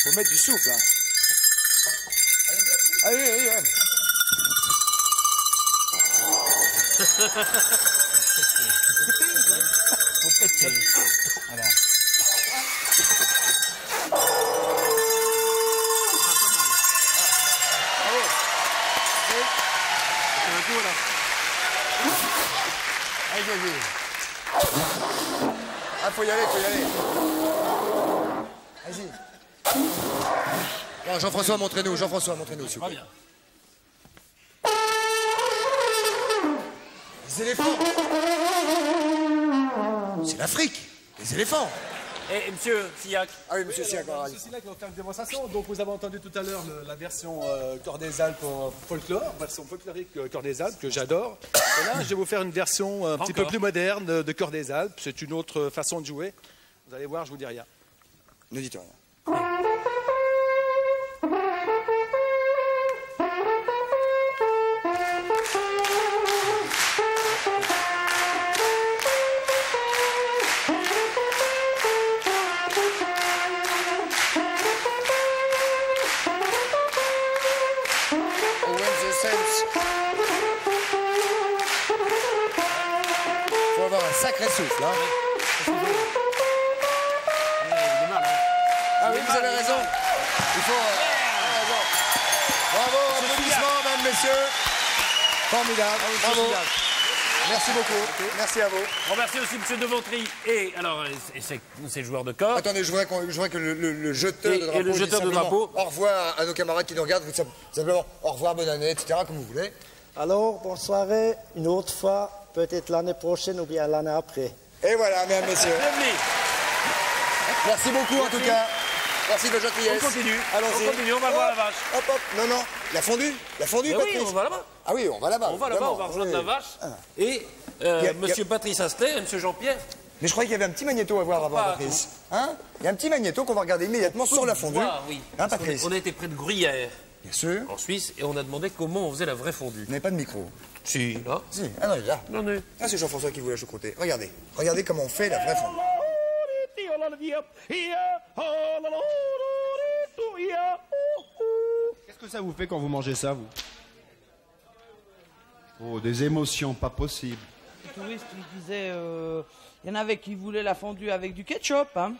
Faut mettre du souffle, hein. Allez. Faut péter. Voilà. Ah, faut y aller. Vas-y. Non, Jean-François, montrez-nous, s'il vous plaît. bien. Les éléphants. C'est l'Afrique. Les éléphants. Et monsieur Sillac. Ah oui, monsieur Sillac. Ceci là qui va faire une démonstration. Donc vous avez entendu tout à l'heure la version Chœur des Alpes en folklore, version folklorique Chœur des Alpes que j'adore. Et là, je vais vous faire une version un petit peu plus moderne de Chœur des Alpes. C'est une autre façon de jouer. Vous allez voir, je vous dis rien. Ne dites rien. Faut avoir un sacré souffle, hein. Ah oui, vous avez raison. Il faut... Bravo, applaudissements, mesdames, messieurs. Formidable, bravo. Merci beaucoup, merci à vous. On remercie aussi monsieur Deventry et alors ses joueurs de corps. Attendez, je voudrais que le jeteur de drapeau... le jeteur de drapeau. Au revoir à nos camarades qui nous regardent. Vous simplement, au revoir, bonne année, etc., comme vous voulez. Alors, bonne soirée, une autre fois, peut-être l'année prochaine ou bien l'année après. Et voilà, mesdames, messieurs. Bienvenue. Merci beaucoup, en tout cas. Merci de votre gentillesse. On continue. Allons-y. On va voir la vache. Hop. Non. La fondue, Mais Patrice. oui, on va là-bas. Ah oui, on va là-bas. On va là-bas, on va rejoindre la vache. Et monsieur Patrice Astet et monsieur Jean-Pierre. Mais je croyais qu'il y avait un petit magnéto à voir avant, Pas Patrice. Hein? Il y a un petit magnéto qu'on va regarder immédiatement sur la fondue. Ah oui. Hein, Patrice? On a été près de Gruyère. Bien sûr. en Suisse, et on a demandé comment on faisait la vraie fondue. Vous n'avez pas de micro. Si, là. Si. Ah non, il est là. Non, non. Ah, c'est Jean-François qui voulait la choucroutée. Regardez. Regardez comment on fait la vraie fondue. Qu'est-ce que ça vous fait quand vous mangez ça, vous? Oh, des émotions pas possibles. Les touristes, ils disaient, il y en avait qui voulaient la fondue avec du ketchup, hein.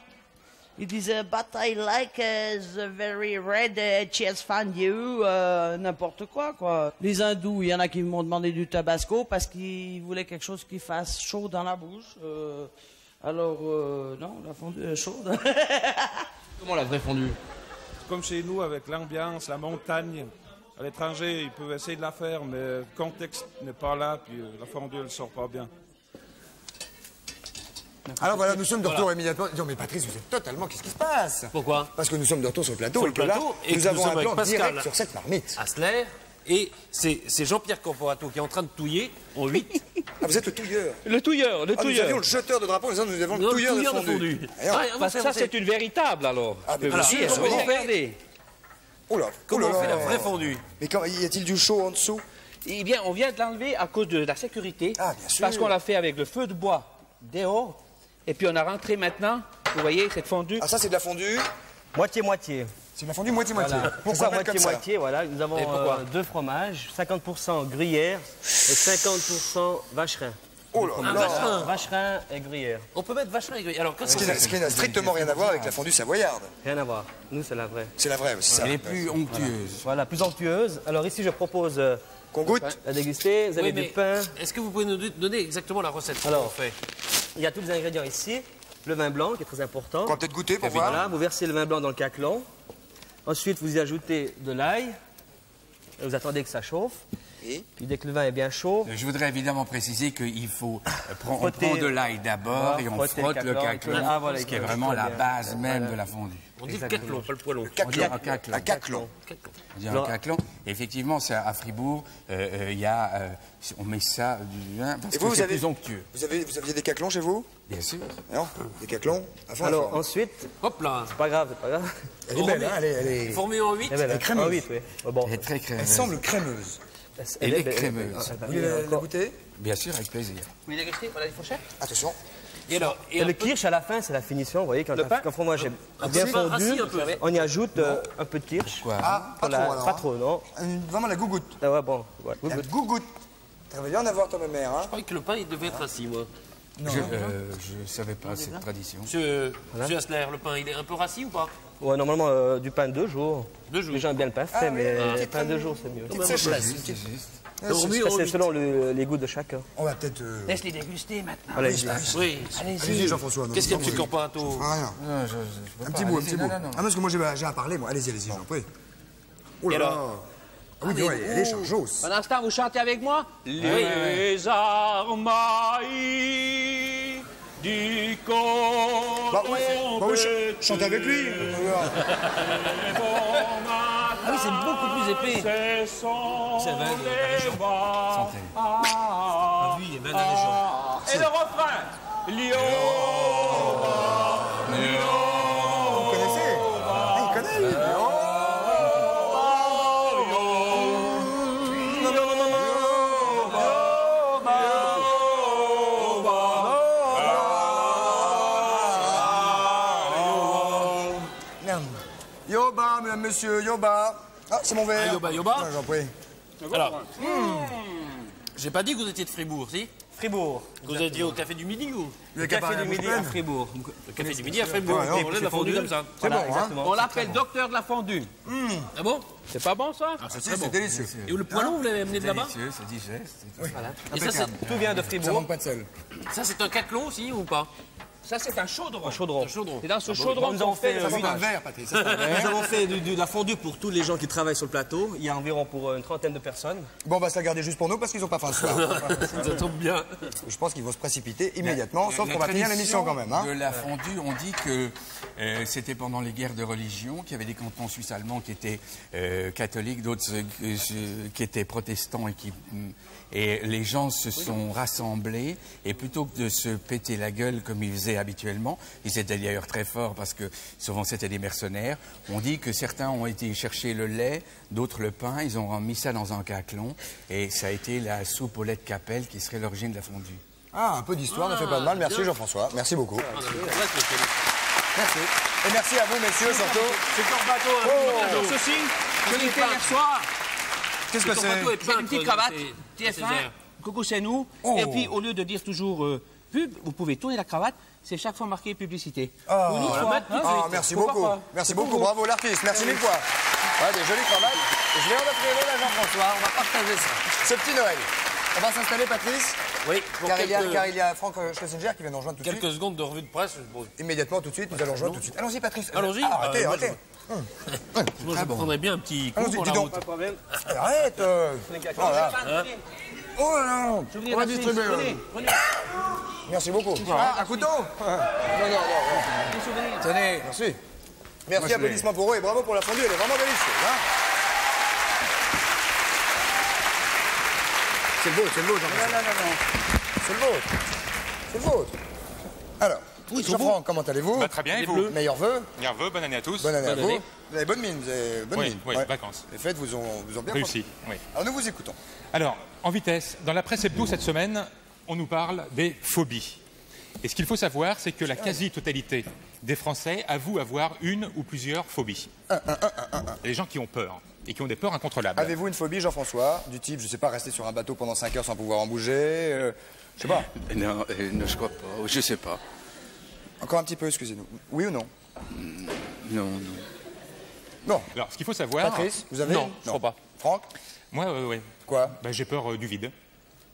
Ils disaient, but I like the very red cheese fondue, n'importe quoi. Les hindous, il y en a qui m'ont demandé du tabasco parce qu'ils voulaient quelque chose qui fasse chaud dans la bouche. Non, la fondue est chaude. Comment la vraie fondue? Comme chez nous, avec l'ambiance, la montagne. À l'étranger, ils peuvent essayer de la faire, mais le contexte n'est pas là, puis la fondue, elle ne sort pas bien. Alors voilà, nous sommes de retour immédiatement. Non mais Patrice, vous êtes totalement... Qu'est-ce qui se passe? Pourquoi? Parce que nous sommes de retour sur le plateau Sur et le que là, plateau, et nous que avons nous sommes un plan avec Pascal direct sur cette marmite. Asler, et c'est Jean-Pierre Corporato qui est en train de touiller en 8. Ah, vous êtes le touilleur. Le touilleur, le Ah, nous touilleur. avions le jeteur de drapeau, nous avons le touilleur de fondue. Et on- Parce que ça, c'est une véritable, alors. Ah, mais Alors, bien sûr, comment oui. on fait Regardez. Oh là, Comment oh là on fait la là. vraie fondue? Mais quand, y a-t-il du chaud en dessous? Eh bien, on vient de l'enlever à cause de la sécurité. Ah, bien sûr. Parce qu'on l'a fait avec le feu de bois dehors. Et puis on a rentré maintenant, vous voyez, cette fondue. Ah, ça c'est de la fondue. Moitié-moitié. C'est de la fondue moitié-moitié. Voilà. Pourquoi C'est ça, mettre comme ça? moitié-moitié, voilà. Nous avons Et pourquoi 2 fromages, 50% gruyère et 50% vacherin. Oh là Un là. vacherin. Vacherin et gruyère. On peut mettre vacherin et gruyère. Alors, qu'est-ce Ce qu'on qui n'a- fait? ce qui n'a strictement rien à voir avec la fondue savoyarde. Rien à voir. Nous, c'est la vraie. C'est la vraie, c'est ça. Elle est plus onctueuse. Voilà, plus onctueuse. Alors ici, je propose Qu'on goûte? à déguster. Vous avez Oui, du mais pain. est-ce que vous pouvez nous donner exactement la recette? Comment Alors. on fait? Il y a tous les ingrédients ici. Le vin blanc, qui est très important. On va peut-être goûter pour voir. Voilà, vous versez le vin blanc dans le caclon. Ensuite, vous y ajoutez de l'ail. Et vous attendez que ça chauffe. Et Puis dès que le vin est bien chaud, Je voudrais évidemment préciser qu'il faut on Frotter. prend de l'ail d'abord Voilà, et on frotter frotte le le caclon. caclon, Ah, voilà, ce qui est il faut vraiment la bien. base même Voilà. de la fondue. On dit le Exactement. caclon, pas le poêlon. On dit un caclon. Un caclon. On dit un Alors- caclon. Effectivement, c'est à Fribourg, il y a, on met ça du vin parce Et que vous, c'est avez- plus onctueux. Vous aviez des caclons chez vous? Bien sûr. Non? Des caclons? À fond, à alors fond. ensuite, Hop là. c'est pas grave, c'est pas grave. Elle est belle, hein? Elle est... Formé en 8. Eh ben, là, crémeuse. en 8, oui. Bon, Elle est très Elle crémeuse. semble crémeuse. Elle est belle, crémeuse. Vous voulez la goûter? Bien sûr, avec plaisir. Vous voulez déguster? Voilà les fourchettes. Attention. Et alors, Et le kirsch à la fin, c'est la finition. Vous voyez, quand le fromage est bien petit pain fondu, rassis un peu. on y ajoute un peu de kirsch. Quoi? Ah, pas Pour la- trop alors. Pas hein. trop, non. Vraiment la gougoute. Ah ouais, bon. Ouais. La gougoute. Ça va bien en avoir, toi, ma mère, hein? Je croyais que le pain, il devait être assis, moi. Je ne savais pas cette tradition. Monsieur Asler, le pain, il est un peu rassis ou pas? Ouais, normalement, du pain 2 jours. 2 jours. Les gens aiment bien le pain frais, Ah oui, mais oui, le pain 2 jours, c'est mieux. Petite sécheresse. Juste, juste. Ah, Hormis Ça, en c'est 8. selon les goûts de chacun. On va peut-être... Laisse-les déguster maintenant. Voilà, Oui. Allez-y, Jean-François. non, Qu'est-ce qu'il y a, non, monsieur oui. Corporato? Ah, rien. Non, je peux Un pas. petit bout, un Allez-y, petit bout. non, non, non. Ah, parce que moi, j'ai à parler, moi. Allez-y, j'en prie. Oh là Et là. alors Ah oui, ouais, elle est chargeuse. Pendant ce temps, vous chantez avec moi? Les armailles du corps. Bah oui, chantez avec lui. Ah oui, c'est beaucoup plus épais. C'est 20 de la région. Santé. Ah oui, 20 de la région. Et le refrain. Lyon. Vous connaissez? Ah, il connaît, lui. Yoba, mesdames, messieurs, Yoba. Ah, c'est mon verre. Ah, Yoba, Yoba. Ah, j'en prie. Alors, j'ai pas dit que vous étiez de Fribourg, si? Fribourg. Vous étiez au Café du Midi ou? Le Café du midi à Fribourg. Le Café du Midi à Fribourg. Ouais, On lève la fondue comme ça. C'est bon, hein? exactement. On l'appelle docteur de la fondue. Ah bon? C'est pas bon, ça? C'est Si, très c'est bon. délicieux. Et le poêlon, vous l'avez amené de là-bas? Délicieux, c'est digeste. c'est tout. Et ça, Tout vient de Ça Fribourg. manque pas de sel. c'est un caclon aussi ou pas? Ça, c'est un chaudron. Chaudron. Un chaudron. C'est dans ce chaudron Nous qu'on avons fait fait le Ça manque un fromage. verre, Patrice. Nous avons fait de la fondue pour tous les gens qui travaillent sur le plateau. Il y a environ pour une trentaine de personnes. Bon, on va se la garder juste pour nous parce qu'ils ont pas faim ce soir. Ça tombe bien. Je pense qu'ils vont se précipiter immédiatement, sauf La qu'on va tenir l'émission tradition quand même. Hein. De la fondue, on dit que c'était pendant les guerres de religion, qu'il y avait des cantons suisses allemands qui étaient catholiques, d'autres qui étaient protestants et les gens se sont rassemblés et plutôt que de se péter la gueule comme ils faisaient faisaient habituellement. Ils étaient d'ailleurs très forts parce que souvent c'était des mercenaires. On dit que certains ont été chercher le lait, d'autres le pain. Ils ont mis ça dans un caclon et ça a été la soupe au lait de Capelle qui serait l'origine de la fondue. Ah, un peu d'histoire ne fait pas de mal. Merci Jean-François. Merci beaucoup. Merci. Et merci à vous, messieurs, surtout. C'est ton bateau. Alors ceci, je l'ai fait hier soir. Qu'est-ce que c'est? Une petite cravate, TF1, coucou c'est nous. Et puis au lieu de dire toujours pub, vous pouvez tourner la cravate, c'est chaque fois marqué publicité. Merci beaucoup. Merci beaucoup, bravo l'artiste, merci mille fois. Ouais, des jolies cravates. Et je vais en offrir une à Jean-François, on va partager ça. Ce petit Noël. On va s'installer, Patrice. Oui, car il y a Franck Schlesinger qui vient nous rejoindre tout de suite. Quelques secondes de revue de presse. Bon. Immédiatement, tout de suite, nous allons rejoindre tout de suite. Allons-y, Patrice. Allons-y. Arrêtez. Moi, je prendrais bien un petit coup pour la route. Arrête. Voilà. Oh là là. On va distribuer. Merci beaucoup. Un couteau? Non. Tenez, merci. Merci, applaudissements pour eux et bravo pour la fondue, elle est vraiment délicieuse. Hein. C'est le vôtre, Jean-François. Non. C'est le vôtre. Alors, Jean-Franck, comment allez-vous? Très bien, et vous? Meilleurs vœux? Meilleurs vœux, bonne année à tous. Bonne année à vous. Vous avez bonne mine, Oui, vacances. Les fêtes vous ont bien réussi. Oui. Alors nous vous écoutons. Alors, en vitesse, dans la presse hebdo cette semaine, on nous parle des phobies. Et ce qu'il faut savoir, c'est que la quasi-totalité des Français avouent avoir une ou plusieurs phobies. Les gens qui ont peur. Et qui ont des peurs incontrôlables. Avez-vous une phobie, Jean-François, du type, je sais pas, rester sur un bateau pendant 5 heures sans pouvoir en bouger je sais pas. Non, je crois pas. Je sais pas. Encore un petit peu, excusez-nous. Oui ou non? Non. Non. Alors, ce qu'il faut savoir... Patrice, vous avez? Non, je crois pas. Franck? Moi, oui. Quoi? J'ai peur du vide,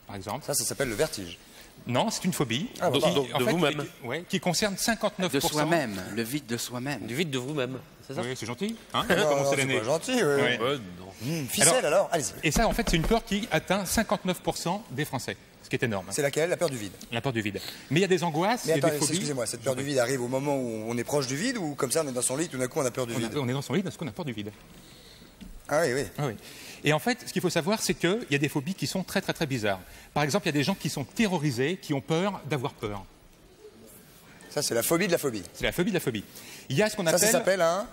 par exemple. Ça s'appelle le vertige. Non, c'est une phobie. De vous-même. Qui concerne 59%. De soi-même, le vide de soi-même. Du vide de vous-même, c'est ça? Oui, c'est gentil. Hein, c'est pas gentil, oui. Ficelle alors, allez-y. Et ça, en fait, c'est une peur qui atteint 59% des Français, ce qui est énorme. C'est laquelle? La peur du vide? La peur du vide. Mais il y a des angoisses, il y a des phobies. Excusez-moi, cette peur du vide arrive au moment où on est proche du vide ou comme ça on est dans son lit, tout d'un coup on a peur du vide? On est dans son lit parce qu'on a peur du vide. Ah oui. Et en fait, ce qu'il faut savoir, c'est qu'il y a des phobies qui sont très très très bizarres. Par exemple, il y a des gens qui sont terrorisés, qui ont peur d'avoir peur. Ça, c'est la phobie de la phobie. C'est la phobie de la phobie. Il y a ce qu'on appelle... Ça s'appelle un...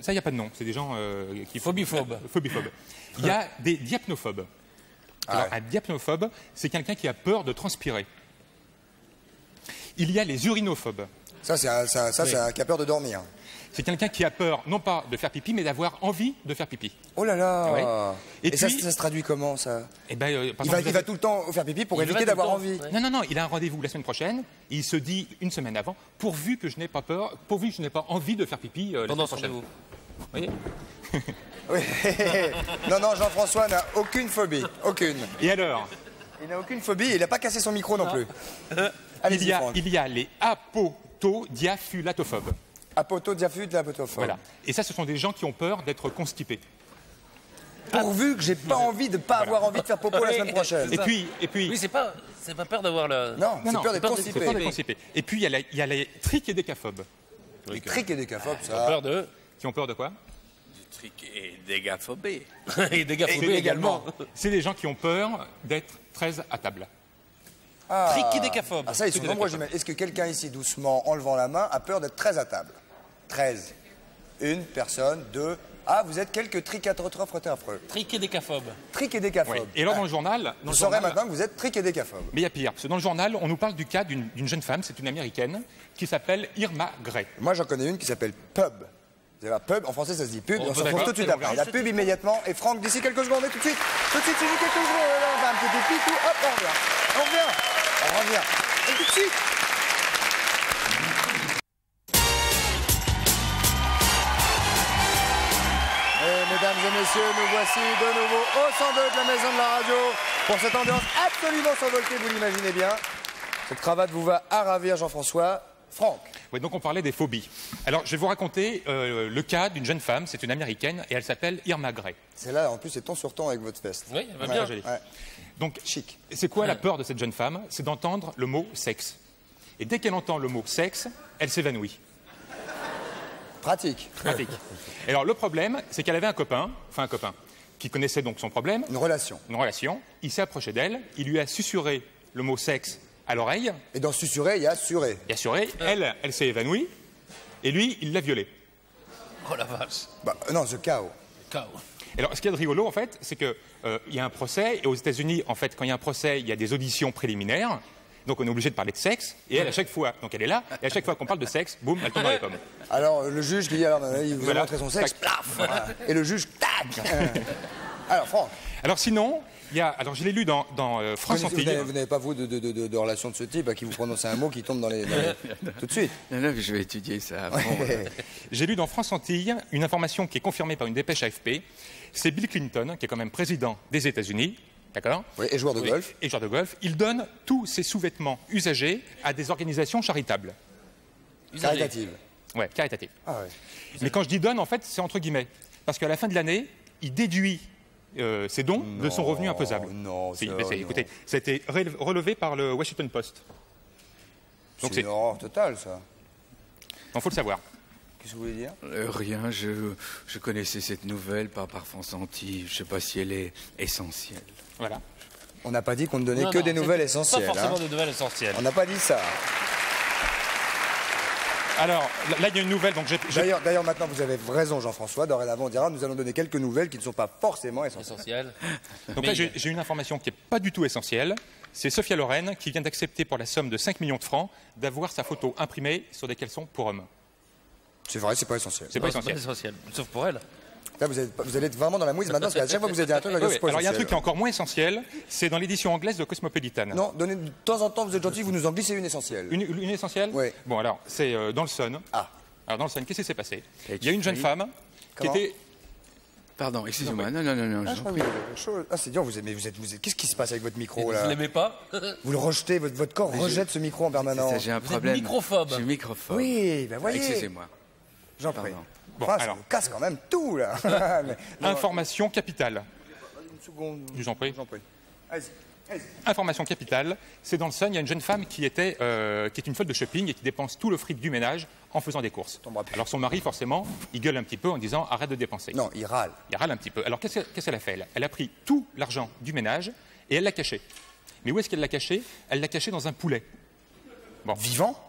Ça, il n'y a pas de nom. C'est des gens qui... Phobiphobes. Phobiphobes. Il y a des diapnophobes. Alors, un diapnophobe, c'est quelqu'un qui a peur de transpirer. Il y a les urinophobes. Ça, c'est un qui a peur de dormir. C'est quelqu'un qui a peur, non pas de faire pipi, mais d'avoir envie de faire pipi. Oh là là. Ouais. Et puis, ça se traduit comment, ça? Il va tout le temps faire pipi pour éviter d'avoir envie. Ouais. Non, il a un rendez-vous la semaine prochaine. Et il se dit une semaine avant, pourvu que je n'ai pas peur, pourvu que je n'ai pas envie de faire pipi pendant son rendez-vous. Vous voyez? Oui. Non, Jean-François n'a aucune phobie. Aucune. Et alors? Il n'a aucune phobie et il n'a pas cassé son micro non plus. Allez-y, il y a les apotodiafulatophobes. Apotodiafulatophobes. Voilà. Et ça, ce sont des gens qui ont peur d'être constipés. Pourvu que j'ai pas envie de pas avoir envie de faire popo la semaine prochaine. Et puis... Oui, c'est pas peur d'avoir le... Non, c'est peur d'être constipé. Et puis, il y a les trichidécaphobes. Les trichidécaphobes, ça... Qui ont peur de quoi? Et dégaphobé. Et dégaphobé également. C'est des gens qui ont peur d'être 13 à table. Trichidécaphobes. Ça, ils sont nombreux, j'imagine. Est-ce que quelqu'un ici, doucement, en levant la main, a peur d'être 13 à table? 13. Une personne, deux... Ah, vous êtes quelques trichidécaphobes. Trichidécaphobes. Trichidécaphobes. Oui. Et alors, dans le journal... Vous saurez maintenant que vous êtes trichidécaphobes. Mais il y a pire, parce que dans le journal, on nous parle du cas d'une jeune femme, c'est une américaine, qui s'appelle Irma Gray. Moi, j'en connais une qui s'appelle Pub. Vous avez pub, en français ça se dit pub, on s'en trouve tout de suite après. La pub immédiatement, et Franck, d'ici quelques secondes, et tout de suite, c'est juste quelques secondes, là, on va un petit peu pipi, hop, on revient, et tout de suite. Et mesdames et messieurs, nous voici de nouveau au 102 de la Maison de la Radio, pour cette ambiance absolument survoltée, vous l'imaginez bien. Cette cravate vous va à ravir, Jean-François. Franck. Oui, donc on parlait des phobies. Alors, je vais vous raconter le cas d'une jeune femme, c'est une américaine, et elle s'appelle Irma Gray. C'est là, en plus, c'est ton sur ton avec votre veste. Oui, elle va bien. Joli. Ouais. Donc, chic. C'est quoi la peur de cette jeune femme? C'est d'entendre le mot sexe. Et dès qu'elle entend le mot sexe, elle s'évanouit. Pratique. Et alors, le problème, c'est qu'elle avait un copain, qui connaissait donc son problème. Une relation. Il s'est approché d'elle, il lui a susurré le mot sexe à l'oreille. Et dans susurrer, il y a suré. Il y a suré. Elle s'est évanouie. Et lui, il l'a violée. Oh la vache. Bah, non, the cow. Alors, ce qu'il y a de rigolo, en fait, c'est qu'il y a un procès. Et aux États-Unis, en fait, quand il y a un procès, il y a des auditions préliminaires. Donc, on est obligé de parler de sexe. Et elle, à chaque fois, donc elle est là. Et à chaque fois qu'on parle de sexe, boum, elle tombe dans les pommes. Alors, le juge qui dit, alors, il vous a montré son sexe, plaf, voilà. Et le juge, tac. Alors, Franck. Alors, sinon, il y a. Alors, je l'ai lu dans France Antilles. Vous n'avez pas, vous, de relation de ce type à qui vous prononcez un mot qui tombe dans les tout de suite. Non, je vais étudier ça. J'ai lu dans France Antilles une information qui est confirmée par une dépêche AFP. C'est Bill Clinton, qui est quand même président des États-Unis. D'accord ? Oui, et joueur de golf. Et joueur de golf. Il donne tous ses sous-vêtements usagés à des organisations charitables. Caritatives. Ouais, caritatives. Ah ouais. Mais quand je dis donne, en fait, c'est entre guillemets. Parce qu'à la fin de l'année, il déduit ses dons de son revenu imposable. Non, si, écoutez, ça a été relevé par le Washington Post. C'est une horreur totale, ça. Donc, faut le savoir. Qu'est-ce que vous voulez dire? Rien, je connaissais cette nouvelle par France Antilles. Je ne sais pas si elle est essentielle. Voilà. On n'a pas dit qu'on ne donnait que des nouvelles essentielles. Pas forcément des nouvelles essentielles. On n'a pas dit ça. Alors, là, il y a une nouvelle. D'ailleurs, maintenant, vous avez raison, Jean-François. Dorénavant, on dira, nous allons donner quelques nouvelles qui ne sont pas forcément essentielles. Donc là, j'ai une information qui n'est pas du tout essentielle. C'est Sophia Loren qui vient d'accepter pour la somme de 5 millions de francs d'avoir sa photo imprimée sur des caleçons pour hommes. C'est vrai, c'est pas essentiel. C'est pas essentiel. Sauf pour elle. Là, vous allez être vraiment dans la mouise maintenant, parce qu'à chaque fois que vous avez dit un truc, c'est pas alors il y a un truc essentiel. qui est encore moins essentiel, c'est dans l'édition anglaise de Cosmopolitan. Non, donnez, de temps en temps, vous êtes gentil, vous nous en glissez une essentielle. Une essentielle ? Oui. Bon, alors, c'est dans le Sun. Ah. Alors, dans le Sun, qu'est-ce qui s'est passé ? Il y a une jeune femme qui était... Pardon, excusez-moi. Non. Ah, c'est dur, qu'est-ce qui se passe avec votre micro, là? Vous l'aimez pas? Vous le rejetez, votre corps rejette ce micro en permanence. J'ai un problème. Vous êtes microphobe. Je suis microphobe. Oui, ben voyez. Excusez-moi. J'en prie. Bon, Ça alors. nous casse quand même tout, là. Information capitale. Une seconde. Je vous en prie. Allez-y. Information capitale, c'est dans le Sun, il y a une jeune femme qui est une folle de shopping et qui dépense tout le fric du ménage en faisant des courses. Alors son mari, forcément, il gueule un petit peu en disant arrête de dépenser. Non, il râle. Il râle un petit peu. Alors qu'est-ce qu'elle a fait elle a pris tout l'argent du ménage et elle l'a caché. Mais où est-ce qu'elle l'a caché? Elle l'a caché dans un poulet. Bon. Vivant?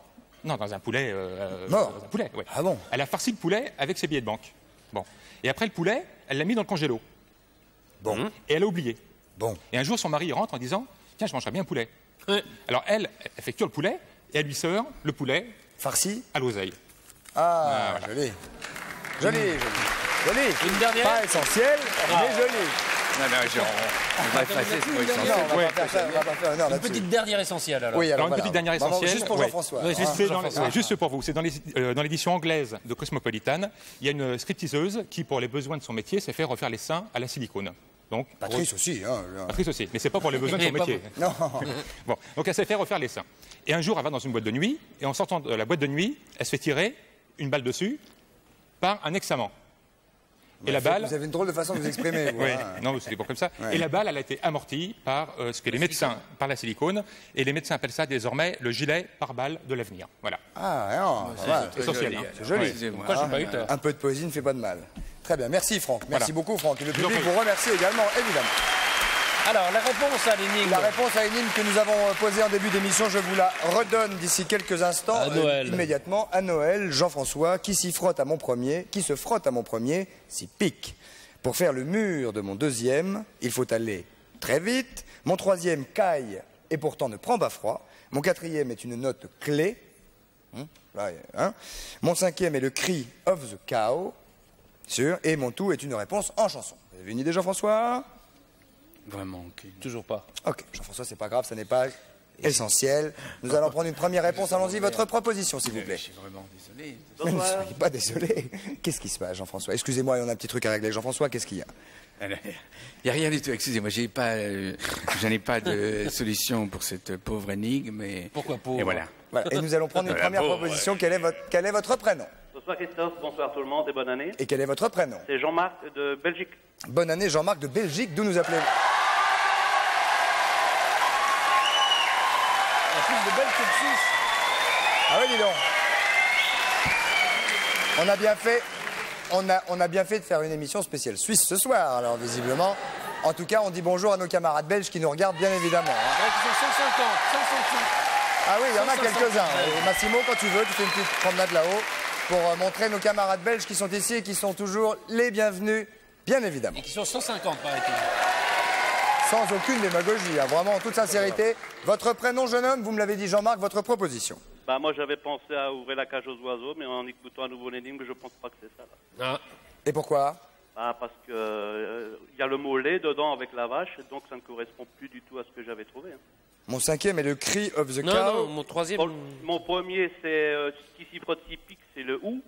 Non, dans un poulet. Mort. Dans un poulet, ouais. Ah bon? Elle a farci le poulet avec ses billets de banque. Bon. Et après le poulet, elle l'a mis dans le congélo. Bon. Et elle a oublié. Bon. Et un jour, son mari rentre en disant tiens, je mangerais bien un poulet. Ouais. Alors elle fait cuire le poulet et elle lui sort le poulet farci à l'oseille. Ah, voilà. Joli. Une dernière? Pas essentiel, mais joli. Non, on va effacer ce mot essentiel. Non, on va pas faire. Une petite dernière essentielle, alors. Oui, Alors voilà. une petite dernière essentielle. Juste pour Jean-François. Juste pour vous. C'est dans l'édition anglaise de Cosmopolitan. Il y a une stripteaseuse qui, pour les besoins de son métier, s'est fait refaire les seins à la silicone. Donc, Patrice aussi, hein. Patrice aussi, mais c'est pas pour les besoins de son métier. Non. Bon, donc elle s'est fait refaire les seins. Et un jour, elle va dans une boîte de nuit, et en sortant de la boîte de nuit, elle se fait tirer une balle dessus par un ex-amant. Et la balle... Vous avez une drôle de façon de vous exprimer. Oui, non, c'était pas comme ça. Ouais. Et la balle, elle a été amortie par ce que les médecins, par la silicone, et les médecins appellent ça désormais le gilet pare-balles de l'avenir. Voilà. Ah, non, c'est essentiel. C'est joli. Pourquoi j'ai pas eu tort? Un peu de poésie ne fait pas de mal. Très bien, merci Franck. Merci beaucoup Franck. Et le public prie. vous remercie également, évidemment. Alors, la réponse à l'énigme. La réponse à l'énigme que nous avons posée en début d'émission, je vous la redonne d'ici quelques instants. À Noël. Immédiatement, à Noël, Jean-François, qui se frotte à mon premier, s'y pique. Pour faire le mur de mon deuxième, il faut aller très vite. Mon troisième caille et pourtant ne prend pas froid. Mon quatrième est une note clé. Mon cinquième est le cri of the cow. Sûr. Et mon tout est une réponse en chanson. Vous avez une idée, Jean-François? Vraiment, toujours pas. Ok, Jean-François, c'est pas grave, ça n'est pas essentiel. Nous allons prendre une première réponse. Allons-y, votre proposition, s'il vous plaît. Je suis vraiment désolé. Mais ne soyez pas désolé. Qu'est-ce qui se passe, Jean-François? Excusez-moi, on a un petit truc à régler. Jean-François, qu'est-ce qu'il y a? Il n'y a rien du tout. Excusez-moi, je n'ai pas de solution pour cette pauvre énigme. Pourquoi pauvre? Et voilà. Et nous allons prendre une première proposition. Quel est votre prénom? Bonsoir Christophe, bonsoir tout le monde et bonne année. Et quel est votre prénom? C'est Jean-Marc de Belgique. Bonne année, Jean-Marc de Belgique. D'où nous appelez-vous? Il y a plus de Belges que de Suisses. Ah oui, dis donc. On a bien fait de faire une émission spéciale suisse ce soir, alors visiblement. En tout cas, on dit bonjour à nos camarades belges qui nous regardent bien évidemment. C'est 150. Ah oui, il y en a 150. quelques-uns. Et Massimo, quand tu veux, tu fais une petite promenade là-haut pour montrer nos camarades belges qui sont ici et qui sont toujours les bienvenus, bien évidemment. Et qui sont 150, paraît-il. Sans aucune démagogie, hein, vraiment en toute sincérité. Votre prénom, jeune homme, vous me l'avez dit, Jean-Marc, votre proposition. Bah, moi, j'avais pensé à ouvrir la cage aux oiseaux, mais en écoutant à nouveau l'énigme, je pense pas que c'est ça. Là. Et pourquoi? Ah, parce que y a le mot lait dedans avec la vache, donc ça ne correspond plus du tout à ce que j'avais trouvé. Hein. Mon cinquième est le cri of the cow. Non, mon troisième... Mon premier, c'est ce qui s'y frotte s'y pique, c'est le ou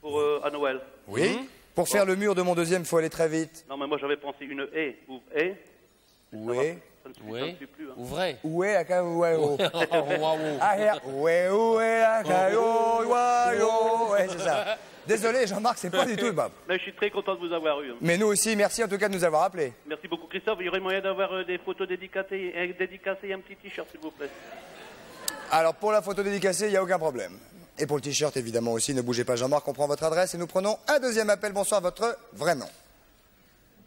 pour à Noël. Oui. Pour faire le mur de mon deuxième, il faut aller très vite. Non, mais moi j'avais pensé une et. Ouvre et. Ouais. Ça ne suit plus. Hein. Ouvrez. Où est la caille? Ouais, c'est ça. Désolé, Jean-Marc, c'est pas du tout le bas. Mais je suis très content de vous avoir eu. Hein. Mais nous aussi, merci en tout cas de nous avoir appelés. Merci beaucoup, Christophe. Il y aurait moyen d'avoir des photos dédicacées et un petit t-shirt, s'il vous plaît. Alors, pour la photo dédicacée, il n'y a aucun problème. Et pour le t-shirt, évidemment aussi, ne bougez pas, Jean-Marc, on prend votre adresse et nous prenons un deuxième appel. Bonsoir, votre vrai nom.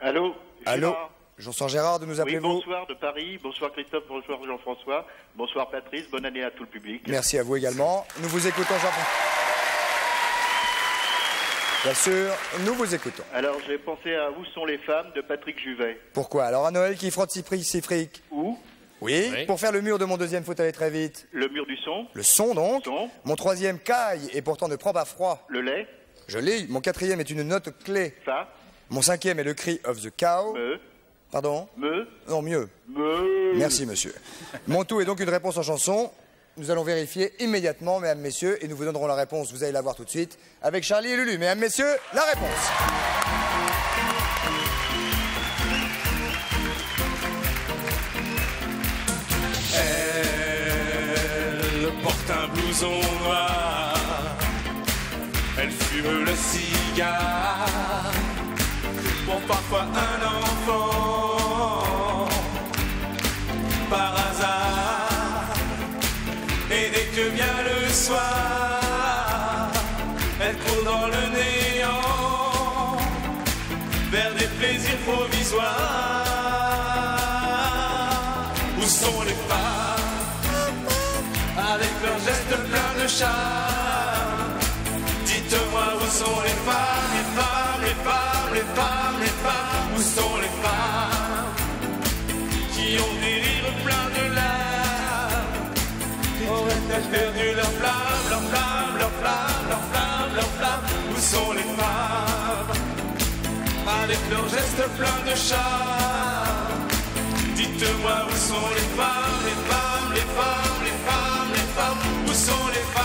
Allô? Allô? Bonsoir Gérard, de nous Oui, appelez-vous? bonsoir de Paris, bonsoir Christophe, bonsoir Jean-François, bonsoir Patrice, bonne année à tout le public. Merci à vous également. Nous vous écoutons, Jean-François. Bien sûr, nous vous écoutons. Alors, j'ai pensé à Où sont les femmes de Patrick Juvet. Pourquoi? Alors, à Noël qui frotte si fric. Où? Oui. Pour faire le mur de mon deuxième, faut aller très vite. Le mur du son. Le son, donc. Mon troisième, caille, et pourtant ne prend pas froid. Le lait. Je l'ai. Mon quatrième est une note clé. Fa. Mon cinquième est le cri of the cow. Me. Pardon? Me. Non, mieux. Me. Merci, monsieur. Mon tout est donc une réponse en chanson. Nous allons vérifier immédiatement, mesdames, messieurs, et nous vous donnerons la réponse. Vous allez la voir tout de suite avec Charlie et Lulu. Mesdames, messieurs, la réponse. Elle porte un blouson noir, elle fume le cigare, pour parfois un enfant, par hasard, et dès que vient le soir, elle court dans le néant, vers des plaisirs provisoires. Où sont les femmes, avec leurs gestes pleins de charme? Dites-moi où sont les femmes, les femmes, les femmes, les femmes, les femmes. Où sont les femmes qui ont des rires pleins de larmes? Auraient-elles perdu leur flamme, leur flamme, leur flamme, leur flamme, leur flamme? Où sont les femmes avec leurs gestes pleins de charme? Dites-moi où sont les femmes, les femmes, les femmes, les femmes, les femmes. Où sont les femmes?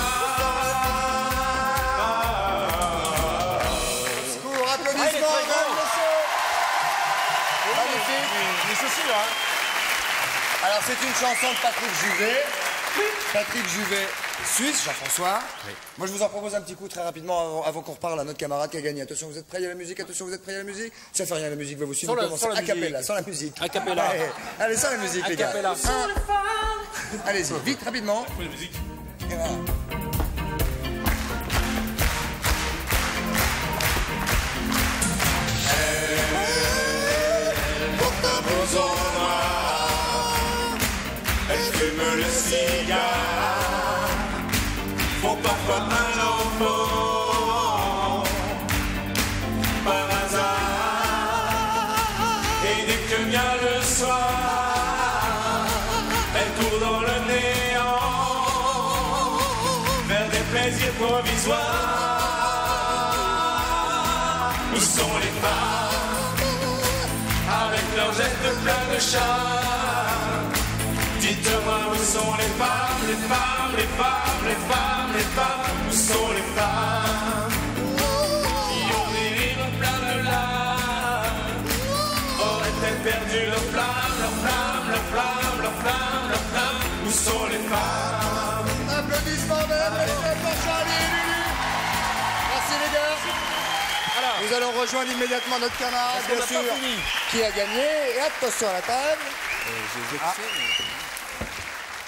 Pour applaudissements, mesdames, messieurs. Magnifique. Alors, c'est une chanson de Patrick Juvet. Patrick Juvet, suisse, Jean-François. Moi, je vous en propose un petit coup très rapidement avant qu'on reparle à notre camarade qui a gagné. Attention, vous êtes prêts à la musique? Attention, vous êtes prêts à la musique? Ça fait rien, la musique va vous suivre. Sans la a cappella, musique. sans la musique. A cappella. Allez, sans la musique, les gars. cappella. Allez-y, vite, rapidement. Et voilà. Porte un blouson noir, elle fume le cigare, font parfois un enfant, par hasard, et dès que vient le soir, elle court dans le néant, vers des plaisirs provisoires. Où sont les femmes avec leurs gestes pleins de charme? Dites-moi où sont les femmes, les femmes, les femmes, les femmes, les femmes. Où sont les femmes qui ont des rires pleins de larmes? Auraient-elles perdu leur flamme, leur flamme, leur flamme, leur flamme, leur flamme? Où sont les femmes? Applaudissements, mesdames, messieurs, pour Charlie et Lulu. Merci, les gars. Nous allons rejoindre immédiatement notre camarade, bien sûr, qui a gagné. Et attention à la table.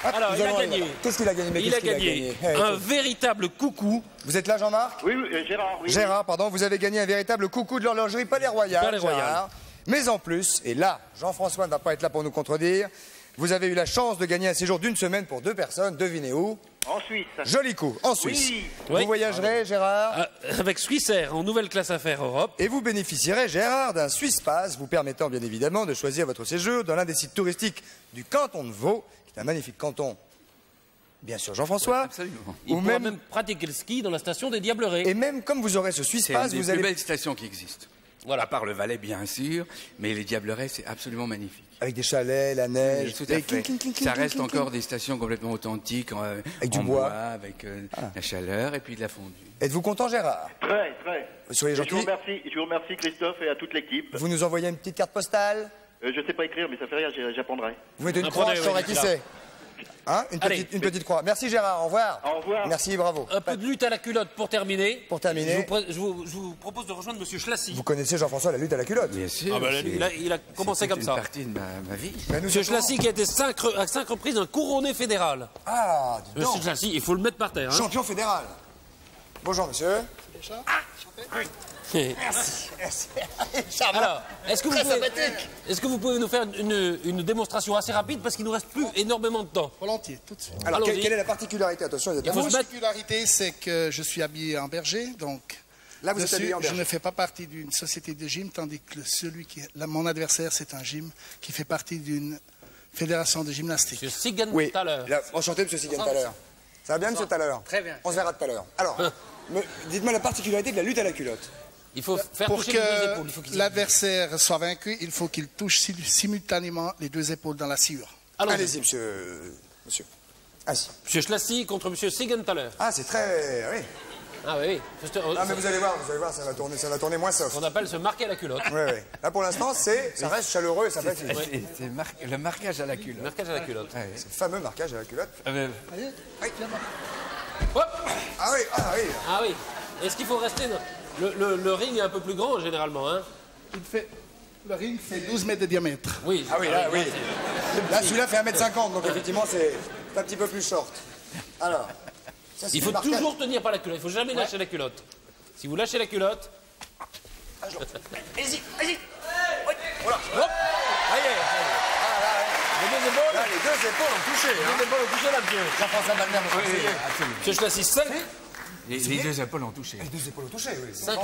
Alors, il a gagné. Qu'est-ce qu'il a gagné? Il a gagné un véritable coucou. Vous êtes là, Jean-Marc? Oui, Gérard, oui. Gérard, pardon, vous avez gagné un véritable coucou de l'horlogerie Palais Royal. Palais Royal. Gérard. Mais en plus, et là, Jean-François ne va pas être là pour nous contredire, Vous avez eu la chance de gagner un séjour d'une semaine pour 2 personnes. Devinez où? En Suisse. Joli coup, en Suisse. Oui. Vous voyagerez, Gérard avec Swissair, en nouvelle classe affaires Europe. Et vous bénéficierez, Gérard, d'un Swiss Pass vous permettant bien évidemment de choisir votre séjour dans l'un des sites touristiques du canton de Vaud, qui est un magnifique canton. Bien sûr, Jean-François. Absolument. Il pourra même pratiquer le ski dans la station des Diablerets. Et même comme vous aurez ce Swiss Pass, C'est une vous des plus allez... belles stations qui existent. Voilà. À part le Valais, bien sûr, mais les Diablerets, c'est absolument magnifique. Avec des chalets, la neige... Oui, tout à fait. Ça reste encore des stations complètement authentiques, avec du bois, avec la chaleur et puis de la fondue. Êtes-vous content, Gérard? Très, très. Soyez gentil. Je vous remercie, Christophe, et à toute l'équipe. Vous nous envoyez une petite carte postale? Je sais pas écrire, mais ça fait rien, j'apprendrai. Vous mettez une croix, je saurai qui c'est. Hein, une petite croix. Merci Gérard, au revoir. Au revoir. Merci, bravo. Un peu de lutte à la culotte pour terminer. Pour terminer. Je vous propose de rejoindre Monsieur Schlassi. Vous connaissez Jean-François, la lutte à la culotte? Bien sûr. Ah bah, il a commencé comme ça. C'est une partie de ma vie. Monsieur Schlassi qui a été à 5 reprises un couronné fédéral. Ah, dis donc. Monsieur Schlassi, il faut le mettre par terre. Hein. Champion fédéral. Bonjour, monsieur. Merci. Merci. Alors, est-ce que vous pouvez nous faire une démonstration assez rapide parce qu'il nous reste plus énormément de temps? Volontiers, tout de suite. Alors, quelle est la particularité? Attention, La particularité, c'est que je suis habillé en berger, donc là, vous êtes habillé en berger. Je ne fais pas partie d'une société de gym, tandis que mon adversaire, c'est un gym qui fait partie d'une fédération de gymnastique. Monsieur Siegenthaler. Oui, enchanté, monsieur Siegenthaler. Ça va bien, monsieur Thaler? Très bien. On se verra tout à l'heure. Alors, dites-moi la particularité de la lutte à la culotte. Il faut faire pour toucher les 2 épaules. que l'adversaire soit vaincu, il faut qu'il touche simultanément les 2 épaules dans la sciure. Allez-y, monsieur. Assis. Monsieur Schlassi contre monsieur Siegenthaler. Ah, c'est très... Oui. Ah oui. Ah, mais vous allez voir, ça va tourner moins soft. On appelle se marquer à la culotte. Oui, oui. Là, pour l'instant, ça reste chaleureux et sympathique. C'est le marquage à la culotte. Marquage à la culotte. C'est le fameux marquage à la culotte. Oui. Ah oui, ah oui. Ah oui. Est-ce qu'il faut rester... Le ring est un peu plus grand, généralement, hein? Le ring fait 12 mètres de diamètre. Oui. Ah oui, là, oui. Là, celui-là fait 1m50, donc effectivement, c'est un petit peu plus short. Alors... Il faut toujours tenir par la culotte, il ne faut jamais lâcher la culotte. Si vous lâchez la culotte... Allez-y, allez-y. Voilà. Hop. Les 2 épaules ont touché. Les 2 épaules ont touché la pied. Jean-François Balmer, mon conseiller. Monsieur Schlassi, 5. Les 2 épaules ont touché. Les 2 épaules ont touché, oui. 5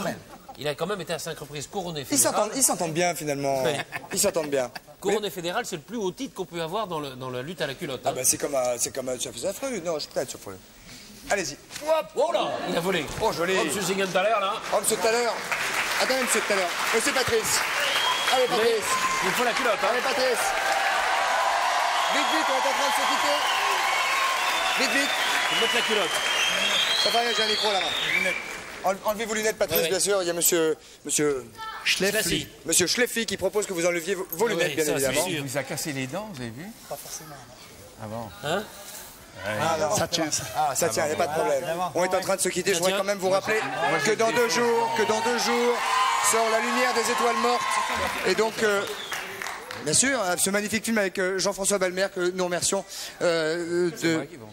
il a quand même été à 5 reprises couronné fédéral. Ils s'entendent bien, finalement. Oui. Ils s'entendent bien. Couronné fédéral, c'est le plus haut titre qu'on peut avoir dans la lutte à la culotte. Ah, ben c'est comme un chef affreux. Non, je suis peut-être surpris. Allez-y. Oh là, il a volé. Oh, joli. Oh, monsieur Siegenthaler, là. Oh, monsieur Thaler. Attendez, monsieur Thaler. Monsieur Patrice. Allez, Patrice. Il faut la culotte, hein. Allez, Patrice. Vite, vite, on est en train de se quitter. Vite, vite. Il faut mettre la culotte. Ça va, j'ai un micro là-bas. Enlevez vos lunettes, Patrice, bien sûr. Il y a monsieur Schleffi. Monsieur Schleffi qui propose que vous enleviez vos lunettes, bien évidemment. Il vous a cassé les dents, vous avez vu? Pas forcément. Ah bon? Hein? Ça tient, ça. Ah, ça tient, il n'y a pas de problème. On est en train de se quitter. Je voudrais quand même vous rappeler que dans 2 jours, sort La lumière des étoiles mortes. Et donc, bien sûr, ce magnifique film avec Jean-François Balmer que nous remercions de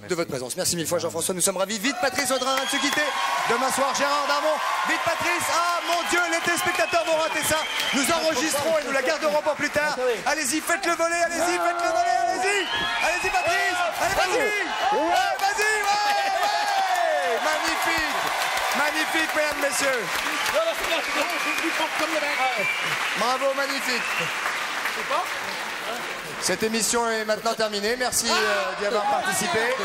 votre présence. Merci mille fois, Jean-François. Nous sommes ravis. Vite, Patrice Audrin de se quitter. Demain soir, Gérard Darmon. Vite, Patrice. Ah, mon Dieu, les téléspectateurs vont rater ça. Nous enregistrons et nous la garderons pour plus tard. Allez-y, faites le volet. Allez-y, faites le volet. Allez-y. Allez-y, Patrice. Allez, vas-y. Ouais, vas-y. Ouais. Magnifique. Magnifique, mesdames, messieurs. Bravo, magnifique. Cette émission est maintenant terminée. Merci d'y avoir participé.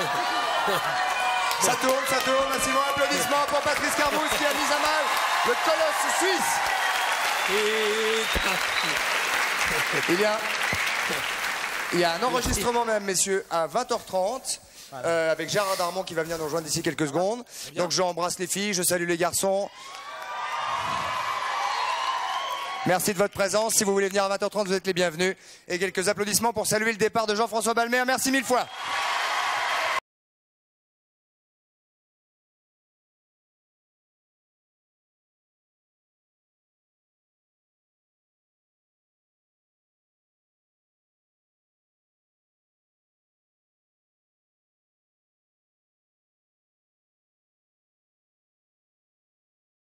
Ça tourne. Un si bon applaudissement pour Patrice Carbousse qui a mis à mal le colosse suisse. Il y a un enregistrement, mesdames, messieurs, à 20h30. Avec Gérard Darmon qui va venir nous rejoindre d'ici quelques secondes. Donc j'embrasse les filles, je salue les garçons. Merci de votre présence. Si vous voulez venir à 20h30, vous êtes les bienvenus. Et quelques applaudissements pour saluer le départ de Jean-François Balmer. Merci mille fois.